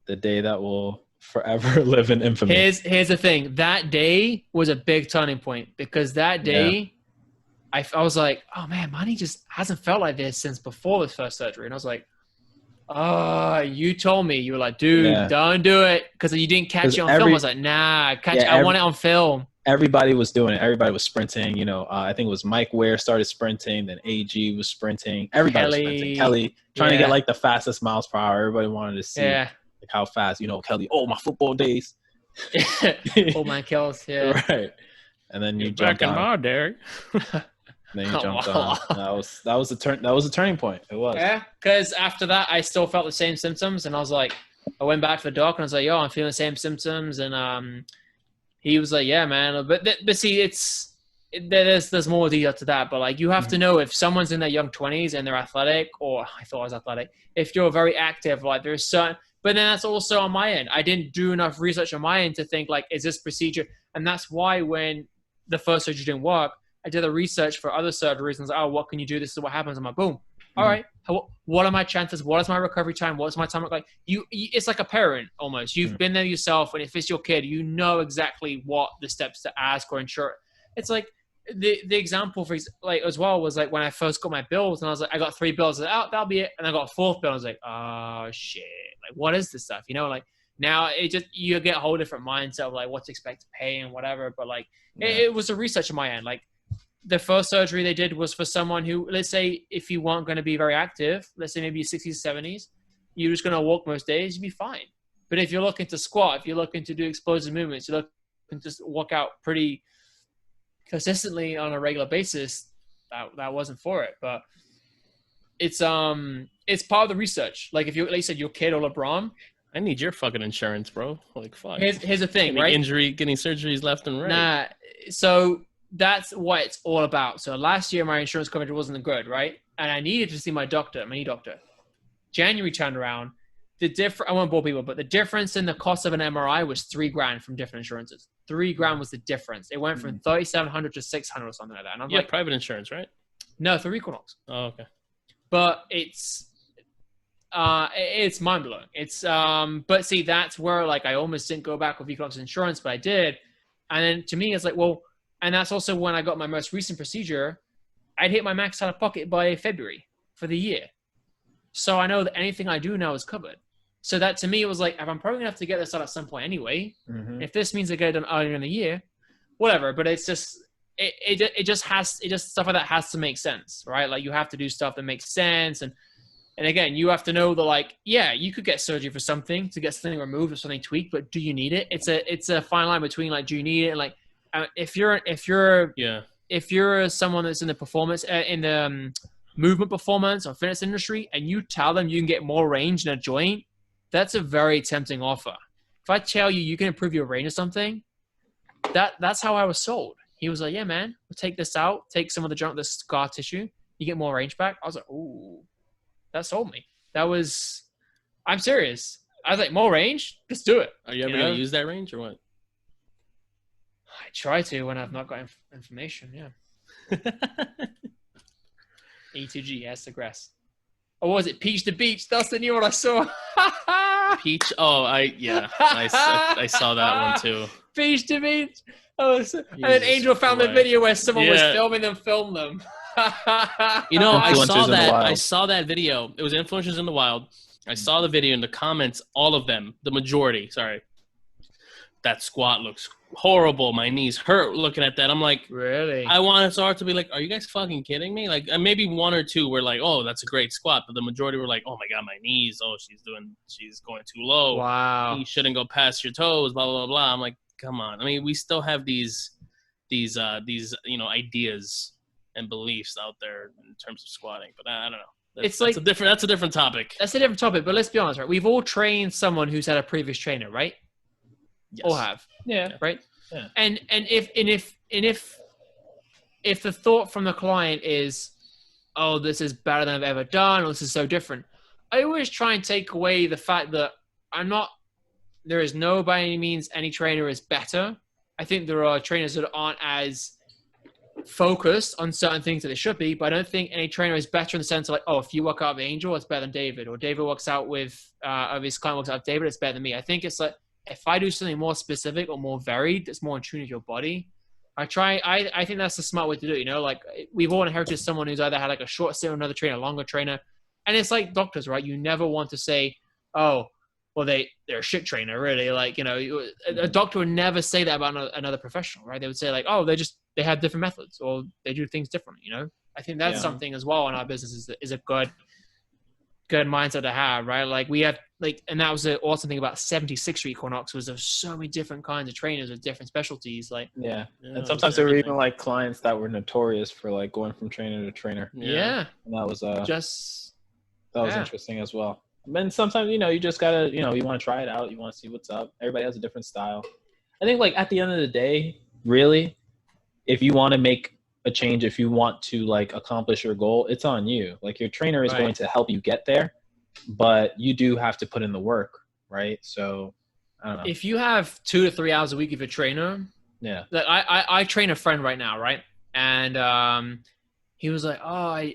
The day that will forever live in infamy. Here's the thing. That day was a big turning point because that day I was like, oh man, my knee just hasn't felt like this since before this first surgery. And I was like, oh, you told me. You were like, dude, don't do it. Because you didn't catch it on film. I was like, nah, I want it on film. Everybody was doing it. Everybody was sprinting. You know, I think it was Mike Ware started sprinting. Then AG was sprinting. Everybody was sprinting. Kelly trying to get like the fastest miles per hour. Everybody wanted to see like how fast. You know, Kelly. Oh, my football days. Oh my kills. Yeah. Right. And then you jumped on. Back in my Derek. Then you jumped on. That was a turning point. It was. Yeah, because after that, I still felt the same symptoms, and I was like, I went back to the doc, and I was like, yo, I'm feeling the same symptoms, and he was like, yeah, man. But see, there's more detail to that. But like, you have to know if someone's in their young 20s and they're athletic, or I thought I was athletic. If you're very active, like there's certain. But then that's also on my end. I didn't do enough research on my end to think like, is this procedure? And that's why when the first surgery didn't work, I did the research for other surgeries and was like, oh, what can you do? This is what happens. I'm like, boom. All right. What are my chances? What is my recovery time? What's my time look like? It's like a parent almost. You've been there yourself, and if it's your kid, you know exactly what the steps to ask or ensure. It's like the example for like as well was like when I first got my bills, and I was like, I got 3 bills. I was like, oh, that'll be it. And I got a 4th bill. I was like, oh shit. Like, what is this stuff? You know, like now you get a whole different mindset of like what to expect to pay and whatever. But like it was a research on my end. Like the first surgery they did was for someone who, let's say, if you weren't going to be very active, let's say maybe 60s, 70s, you're just going to walk most days, you'd be fine. But if you're looking to squat, if you're looking to do explosive movements, you're looking to just walk out pretty consistently on a regular basis, that wasn't for it. But it's part of the research. Like if you, like you said, your kid or LeBron, I need your fucking insurance, bro. Like, fuck. Here's the thing, right? Getting surgeries left and right. Nah, so that's what it's all about. So last year, my insurance coverage wasn't good, right? And I needed to see my knee doctor. January turned around. I won't bore people, but the difference in the cost of an MRI was $3,000 from different insurances. $3,000 was the difference. It went from $3,700 to $600 or something like that. And I'm like, private insurance, right? No, through Equinox. Oh, okay. But it's mind blowing. But see, that's where like I almost didn't go back with Equinox insurance, but I did. And then to me, it's like, well, and that's also when I got my most recent procedure. I'd hit my max out of pocket by February for the year. So I know that anything I do now is covered. So that to me, it was like, if I'm probably gonna have to get this out at some point anyway, if this means I get it done earlier in the year, whatever. But it's just, it just stuff like that has to make sense, right? Like you have to do stuff that makes sense. And again, you have to know that, like, yeah, you could get surgery for something to get something removed or something tweaked, but do you need it? It's a fine line between like, do you need it? And like, if you're someone that's in the performance, in the movement performance or fitness industry, and you tell them you can get more range in a joint, that's a very tempting offer. If I tell you you can improve your range of something, that's how I was sold. He was like, yeah, man, we'll take this out, take some of the junk, the scar tissue, you get more range back. I was like, ooh, that sold me. I'm serious. I was like, more range? Let's do it. Are you ever going to use that range or what? I try to when I've not got information, yeah. E2G, yes, digress. Or was it Peach to Beach? That's the new one I saw. Peach? Oh, I saw that one too. Peach to Beach. And then Angel found the video where someone was filming them film them. You know, I saw that video. It was Influencers in the Wild. I saw the video in the comments, all of them, the majority, that squat looks horrible. My knees hurt looking at that. I'm like, really? I wanted Sar to be like, are you guys fucking kidding me? Like, maybe one or two were like, oh, that's a great squat. But the majority were like, oh my God, my knees. Oh, she's going too low. Wow. You shouldn't go past your toes, blah, blah, blah. I'm like, come on. I mean, we still have these ideas and beliefs out there in terms of squatting, but I don't know. That's a different topic. That's a different topic, but let's be honest, right? We've all trained someone who's had a previous trainer, right? Yes. All have. Yeah. Right? Yeah. And if the thought from the client is, oh, this is better than I've ever done, or this is so different, I always try and take away the fact that there is no by any means any trainer is better. I think there are trainers that aren't as focused on certain things that they should be, but I don't think any trainer is better in the sense of like, oh, if you work out with Angel, it's better than David, or David works out with, if his client works out with David, it's better than me. I think it's like, if I do something more specific or more varied, that's more in tune with your body, I think that's the smart way to do it. You know, like we've all inherited someone who's either had like a short stint with another trainer, a longer trainer. And it's like doctors, right? You never want to say, oh, well, they're a shit trainer, really. Like, you know, a doctor would never say that about another professional, right? They would say like, oh, they have different methods or they do things differently, you know? I think that's something as well in our business is a good mindset to have, right? Like we have and that was the awesome thing about 76 Street Equinox was there's so many different kinds of trainers with different specialties. Like, and sometimes there were even like clients that were notorious for like going from trainer to trainer. Yeah. And that was that was interesting as well. And sometimes, you know, you just gotta, you know, you want to try it out. You want to see what's up. Everybody has a different style. I think like at the end of the day, really, if you want to make a change, if you want to like accomplish your goal, it's on you. Like your trainer is going to help you get there, but you do have to put in the work, right? So I don't know. If you have 2 to 3 hours a week of a trainer, like I train a friend right now, right? And he was like, oh,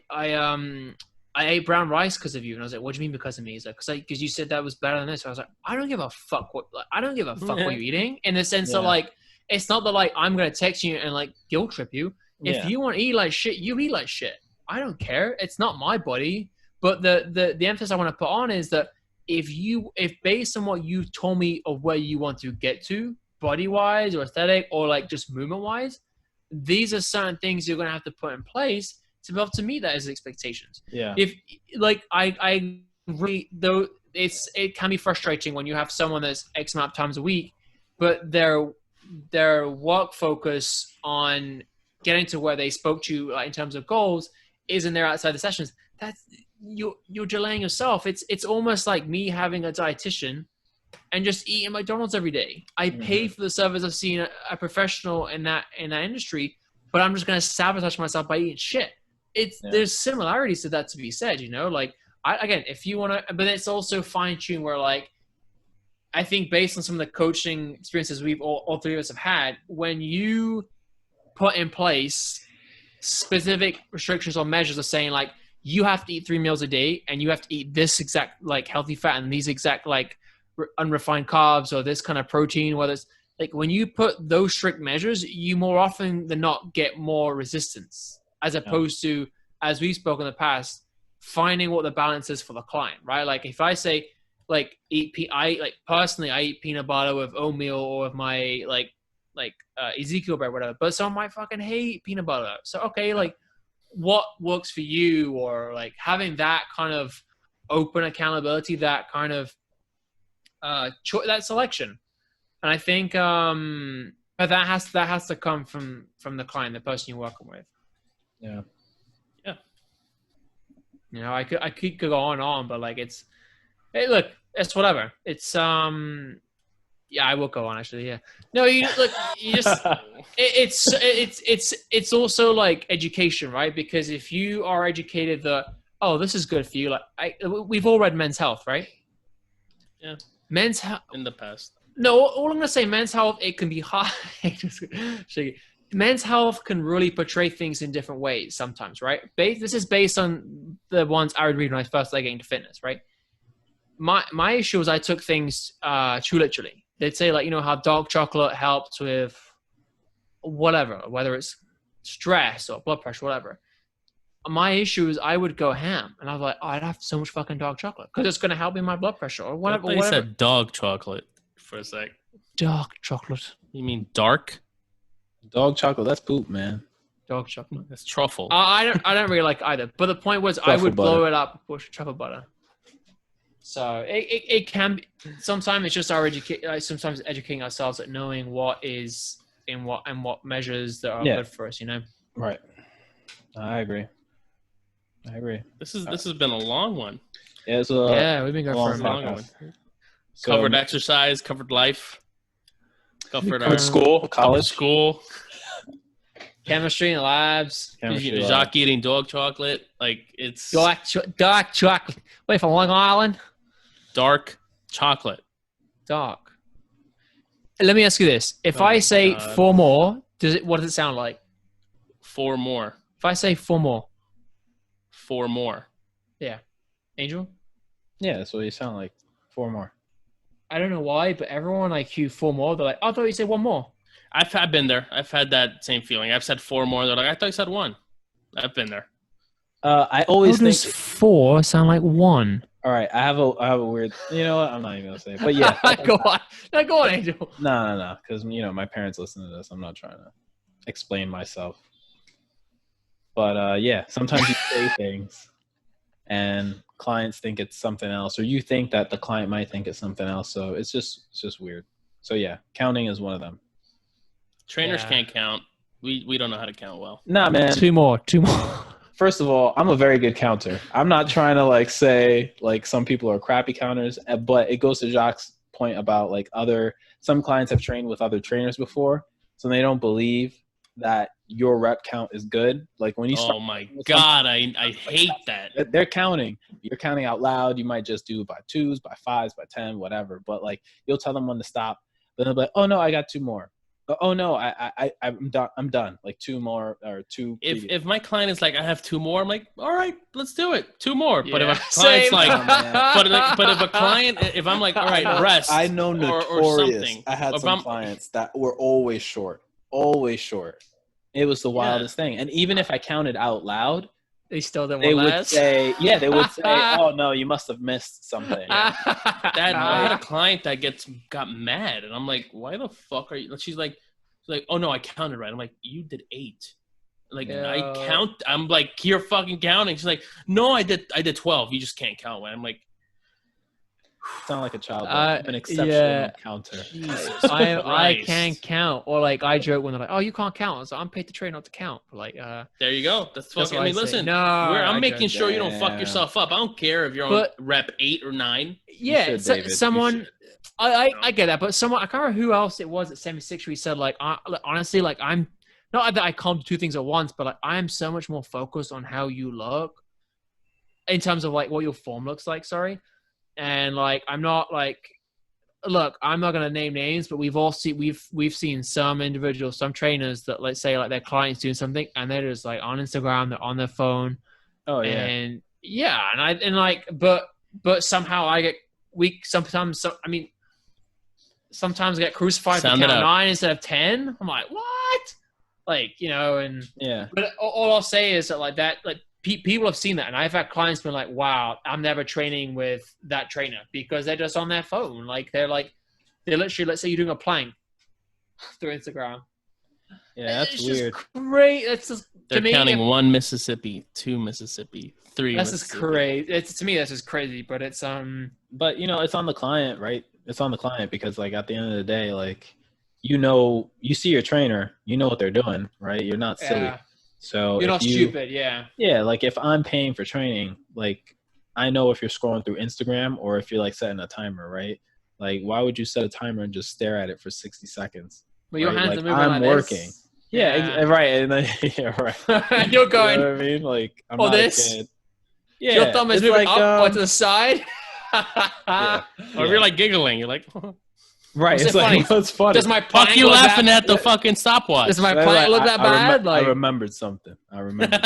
I ate brown rice because of you. And I was like, what do you mean because of me? He's like, because you said that was better than this. So I was like, I don't give a fuck what you're eating, in the sense that like, it's not that like, I'm going to text you and like guilt trip you. If you want to eat like shit, you eat like shit. I don't care. It's not my body. But the emphasis I want to put on is that if based on what you told me of where you want to get to, body wise or aesthetic or like just movement wise, these are certain things you're going to have to put in place to be able to meet that as expectations. Yeah. If like I really, though it can be frustrating when you have someone that's X amount of times a week, but their work focus on getting to where they spoke to you in terms of goals isn't there outside the sessions. That's you're delaying yourself. It's almost like me having a dietitian and just eating McDonald's every day. I pay for the service of seeing a professional in that industry, but I'm just going to sabotage myself by eating shit. There's similarities to that to be said, you know, like if you want to, but it's also fine tuned where like, I think based on some of the coaching experiences we've all three of us have had, when you put in place specific restrictions or measures of saying like, you have to eat 3 meals a day and you have to eat this exact like healthy fat and these exact like unrefined carbs or this kind of protein, whether it's like when you put those strict measures, you more often than not get more resistance, as opposed to, as we've spoken in the past, finding what the balance is for the client, right? Like if I say like personally I eat peanut butter with oatmeal or with my like Ezekiel bread, whatever. But some might fucking hate peanut butter. So okay, like what works for you, or like having that kind of open accountability, that kind of that selection. And I think but that has to come from the client, the person you're working with. Yeah. You know, I could go on, but like hey, look, it's whatever. It's yeah, I will go on actually. Yeah, no, you look, you just it's also like education, right? Because if you are educated that this is good for you, like we've all read Men's Health, right? Yeah, Men's Health in the past. No, all I'm gonna say, Men's Health, it can be hard. Men's Health can really portray things in different ways sometimes, right? This is based on the ones I would read when I first started getting into fitness, right? My issue was I took things too literally. They'd say like, you know, how dark chocolate helps with whatever, whether it's stress or blood pressure, whatever. My issue is I would go ham, and I was like, I'd have so much fucking dark chocolate because it's going to help me my blood pressure or whatever. You said dog chocolate for a sec. Dark chocolate. You mean dark? Dog chocolate, that's poop, man. Dog chocolate. That's truffle. I don't really like either. But the point was, Truffle I would butter. blow it up with truffle butter. So it can be. Sometimes it's just our sometimes educating ourselves at knowing what is in what measures that are good for us. You know. Right. I agree. This has been a long one. Yeah, it's we've been going for a long long podcast. one. So, Covered exercise, covered life, covered our school, college. school. Chemistry in the labs. Chemistry lab. Jacques eating dog chocolate. Like it's Dark chocolate. Wait, from Long Island. dark chocolate. Dark. Let me ask you this: if Oh I my say God. 4 more, what does it sound like? 4 more. If I say 4 more, 4 more. Angel. Yeah, that's what you sound like. 4 more. I don't know why, but everyone like you 4 more. They're like, I thought you said 1 more. I've been there. I've had that same feeling. I've said 4 more. They're like, I thought you said 1. I've been there. I always How does think. 4 sound like 1? All right, I have a weird. You know what? I'm not even gonna say it. But yeah. Go on. No, go on, Angel. No. Because my parents listen to this. I'm not trying to explain myself. But yeah, sometimes you say things, and clients think it's something else, or you think that the client might think it's something else. So it's just weird. So yeah, counting is one of them. Trainers Yeah. can't count. We don't know how to count well. Nah, man. 2 more. First of all, I'm a very good counter. I'm not trying to like say like some people are crappy counters, but it goes to Jacques' point about like some clients have trained with other trainers before, so they don't believe that your rep count is good. Like when you start, Oh my God, I hate that. they're counting. You're counting out loud. You might just do by 2s, by 5s, by 10, whatever. But like you'll tell them when to stop. Then they'll be like, "Oh no, I got 2 more. Oh no, I'm done. I'm done. Like 2 more or 2." If my client is like, I have 2 more, I'm like, all right, let's do it. 2 more. But if Yeah. a client's Same. like, Oh, man. but if a client, if I'm like, all right, rest. I know or notorious. something. I had If some I'm- clients that were always short. It was the wildest thing. And even if I counted out loud, They still didn't they want would less. say, they would say, "Oh no, you must have missed something." I had a client that got mad, and I'm like, why the fuck are you? She's like, oh no, I counted right. I'm like, you did 8. Like Yeah. I count. I'm like, you're fucking counting. She's like, no, I did 12. You just can't count. I'm like, Sound like a child. But Uh, I'm an exceptional yeah. counter. Jesus I Christ. can't count, or like I joke when they're like, "Oh, you can't count," so I'm paid to train not to count. But like, There you go. That's That's fucking. what I mean, I say. listen. No, I'm I making joke. sure you don't fuck Damn. yourself up. I don't care if you're on But- rep 8 or 9. yeah, should, David. You someone. should. I get that, but someone I can't remember who else it was at 76 who said like, honestly, like I'm not that I can't do 2 things at once, but like I am so much more focused on how you look in terms of like what your form looks like. Sorry, and like I'm not like. Look, I'm not gonna name names, but we've seen some individuals, some trainers that let's say like their clients doing something and they're just like on Instagram, they're on their phone, Oh yeah. and but somehow I get weak. Sometimes I get crucified for Sound it count out. 9 instead of 10. I'm like, what? Like and Yeah. but all I'll say is that like people have seen that, and I've had clients been like, "Wow, I'm never training with that trainer," because they're just on their phone. Like they literally, let's say you're doing a plank through Instagram. Yeah, that's it's weird. Just great. It's just They're to me, counting 1 Mississippi, 2 Mississippi, 3 That's just Mississippi. crazy. It's to me, that's just crazy. But it's But it's on the client, right? It's on the client because like at the end of the day, like you see your trainer, you know what they're doing, right? You're not silly. yeah, So you're if not stupid. Yeah. Yeah, like if I'm paying for training, like I know if you're scrolling through Instagram or if you're like setting a timer, right? Like why would you set a timer and just stare at it for 60 seconds? But your Right, hands like, are moving I'm like working. this. Yeah, right. And then yeah, right. You're going. You know what I mean? Like I'm Or not this. a kid. Yeah, Your thumb is it's moving like, up or to the side. yeah. Or if you're like giggling, you're like, Right. Was It's it like funny? it's funny. Does my fuck plank you look laughing that, at the fucking stopwatch. Does my Like, plank look that bad? I remembered something. I remember.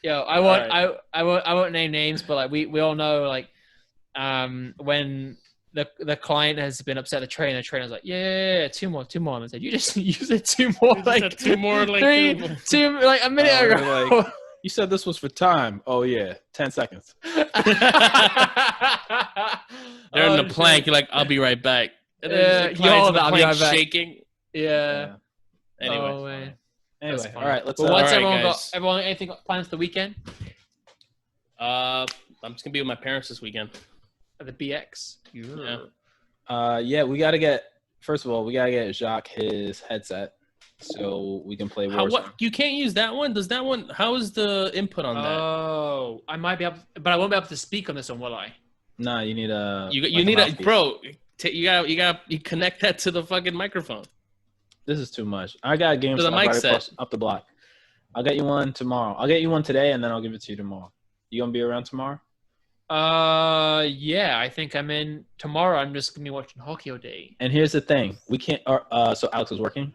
Yo, I won't name names, but like we all know like when the client has been upset the trainer's like, yeah, two more. And I said, you just use it two more, like 2 more, like two like a minute ago. Like, you said this was for time. Oh yeah, 10 seconds. They're in the plank. You're like, I'll be right back. And then the I'll client's be right back. shaking. Yeah. Anyway. Oh, man. Anyway, That's all funny. right. Let's. But what's all right, everyone got? guys. Everyone anything got plans for the weekend I'm just gonna be with my parents this weekend. at the BX? Yeah. we gotta get. First of all, we gotta get Jacques his headset so we can play Warzone. What? You can't use that one? Does that one? How is the input on that? Oh, I might be able, but I won't be able to speak on this one, will I? Nah, you need a. You like need a mouthpiece. bro. You connect that to the fucking microphone. This is too much. I got games To the mic set. up the block. I'll get you one tomorrow. I'll get you one today, and then I'll give it to you tomorrow. You gonna be around tomorrow? Yeah, I think I'm in tomorrow. I'm just gonna be watching hockey all day. And here's the thing: we can't. So Alex is working.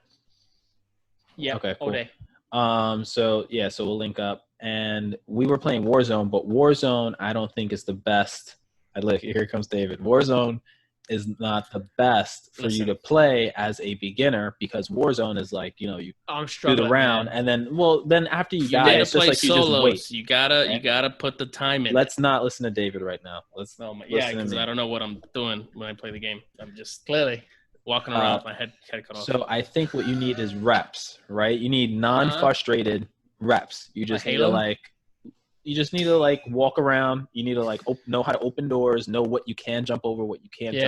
Yeah, Okay, all cool. day. So we'll link up. And we were playing Warzone, but Warzone I don't think is the best. Here comes David. Warzone is not the best for you to play as a beginner because Warzone is like, you I'm do struggling. the round man. and then after you You die, gotta it's just play like you just solos. wait. You gotta put the time in. Let's not listen to David right now. Let's Oh my, listen yeah, to because me. I don't know what I'm doing when I play the game. I'm just Clearly. walking around with my head cut off. So I think what you need is reps, right? You need non-frustrated reps. You just need to Halo? walk around. You need to know how to open doors, know what you can jump over, what you can't jump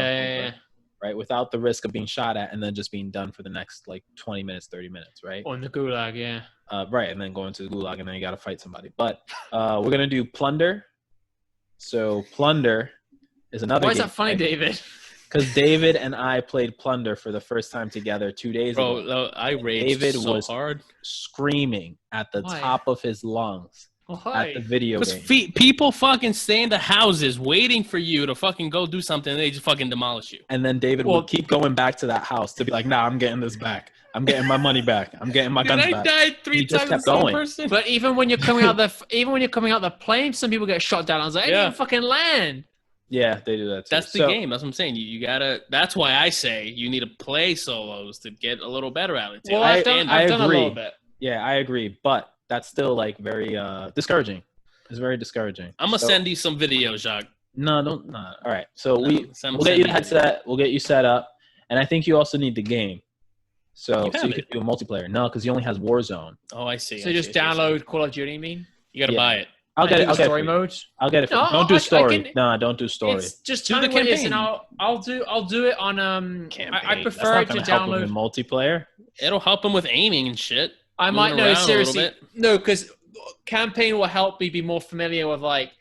over, right? Without the risk of being shot at and then just being done for the next 20 minutes, 30 minutes, right? On the gulag, yeah. Right, and then going to the gulag and then you got to fight somebody. But we're gonna do Plunder. So Plunder is another. Why is game, that funny, right? David? Because David and I played Plunder for the first time together 2 days ago. Bro, I raged David so was hard. Screaming at the Why? top of his lungs at the video Because game. people fucking stay in the houses waiting for you to fucking go do something and they just fucking demolish you. And then David would keep going back to that house to be like, nah, I'm getting this back. I'm getting my money back. I'm getting my Dude, guns I back. died 3 He just times kept the same going. person. But even when you're coming out the plane, some people get shot down. I was like, I didn't even fucking land. Yeah, they do that too. That's the game. That's what I'm saying. You gotta. That's why I say you need to play solos to get a little better at it. Too. Well, I've done a agree. little bit. Yeah, I agree. But that's still very discouraging. It's very discouraging. I'm gonna send you some videos, Jacques. No, don't. No. All right. So we'll get send you the me headset. We'll get you set up, and I think you also need the game. So You you have can it. do a multiplayer. No, because he only has Warzone. Oh, I see. So I just see, I see. download Call of Duty, you mean? You gotta Yeah. buy it. I'll get it. I'll get it. story for you. mode. I'll get it. For you. No, Don't do I story. can- No, don't do story. It's just Do tell the me what it is, campaign. and I'll do it on Campaign. I That's prefer not it to gonna help him download. in multiplayer. It'll help him with aiming and shit. I might moving know around a little seriously. bit. No, because campaign will help me be more familiar with like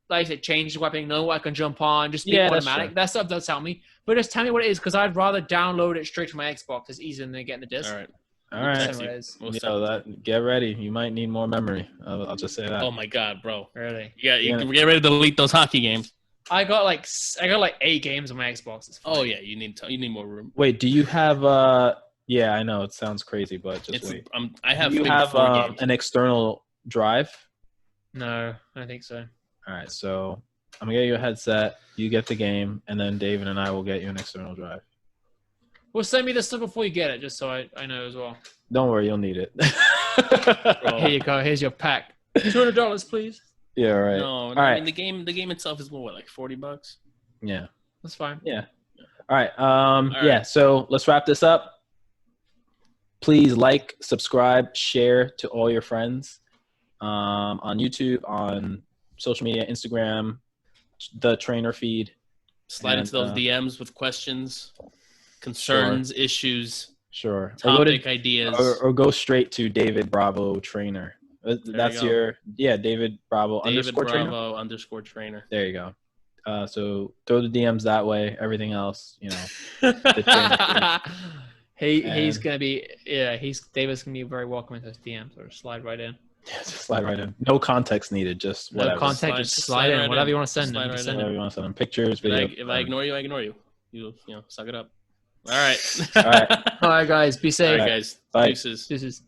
I said, change the weapon, know what I can jump on, just be Yeah, that's automatic. true. That stuff does help me. But just tell me what it is, because I'd rather download it straight to my Xbox. It's easier than getting the disc. All right. All Tell right. me what it is. We'll Get ready. You might need more memory. I'll just say that. Oh my god, bro. Really? You can get ready to delete those hockey games. I got like 8 games on my Xbox. It's fine. Oh yeah, you need more room. Wait, do you have yeah, I know it sounds crazy, but just It's wait. I have Do you maybe have 4 games. an external drive? No, I don't think so. All right, so I'm gonna get you a headset. You get the game, and then David and I will get you an external drive. Well, send me the stuff before you get it, just so I know as well. Don't worry, you'll need it. Here you go. Here's your pack. $200, please. Yeah, right. No, I right. mean the game itself is what, like $40? Yeah. That's fine. Yeah. All right. right. Yeah. So let's wrap this up. Please like, subscribe, share to all your friends on YouTube, on social media, Instagram, the trainer feed. Slide into those DMs with questions, concerns, issues, Sure. topic ideas. Or go straight to David Bravo Trainer. That's you go. David Bravo David underscore trainer. Bravo underscore trainer. There you go. So throw the DMs that way. Everything else, the trainer feed. He's gonna be David's gonna be very welcome in his DMs, or slide right in. Yeah, just slide right in. No context needed. Just whatever. No contact, just slide in. right Whatever in. you want to send Slide him. right Just in. send Whatever him. you want to send them. Pictures, video. If I ignore you, I ignore you. You suck it up. All right. All right. All right, guys. Be safe. All right, guys. Bye. Deuces. This is.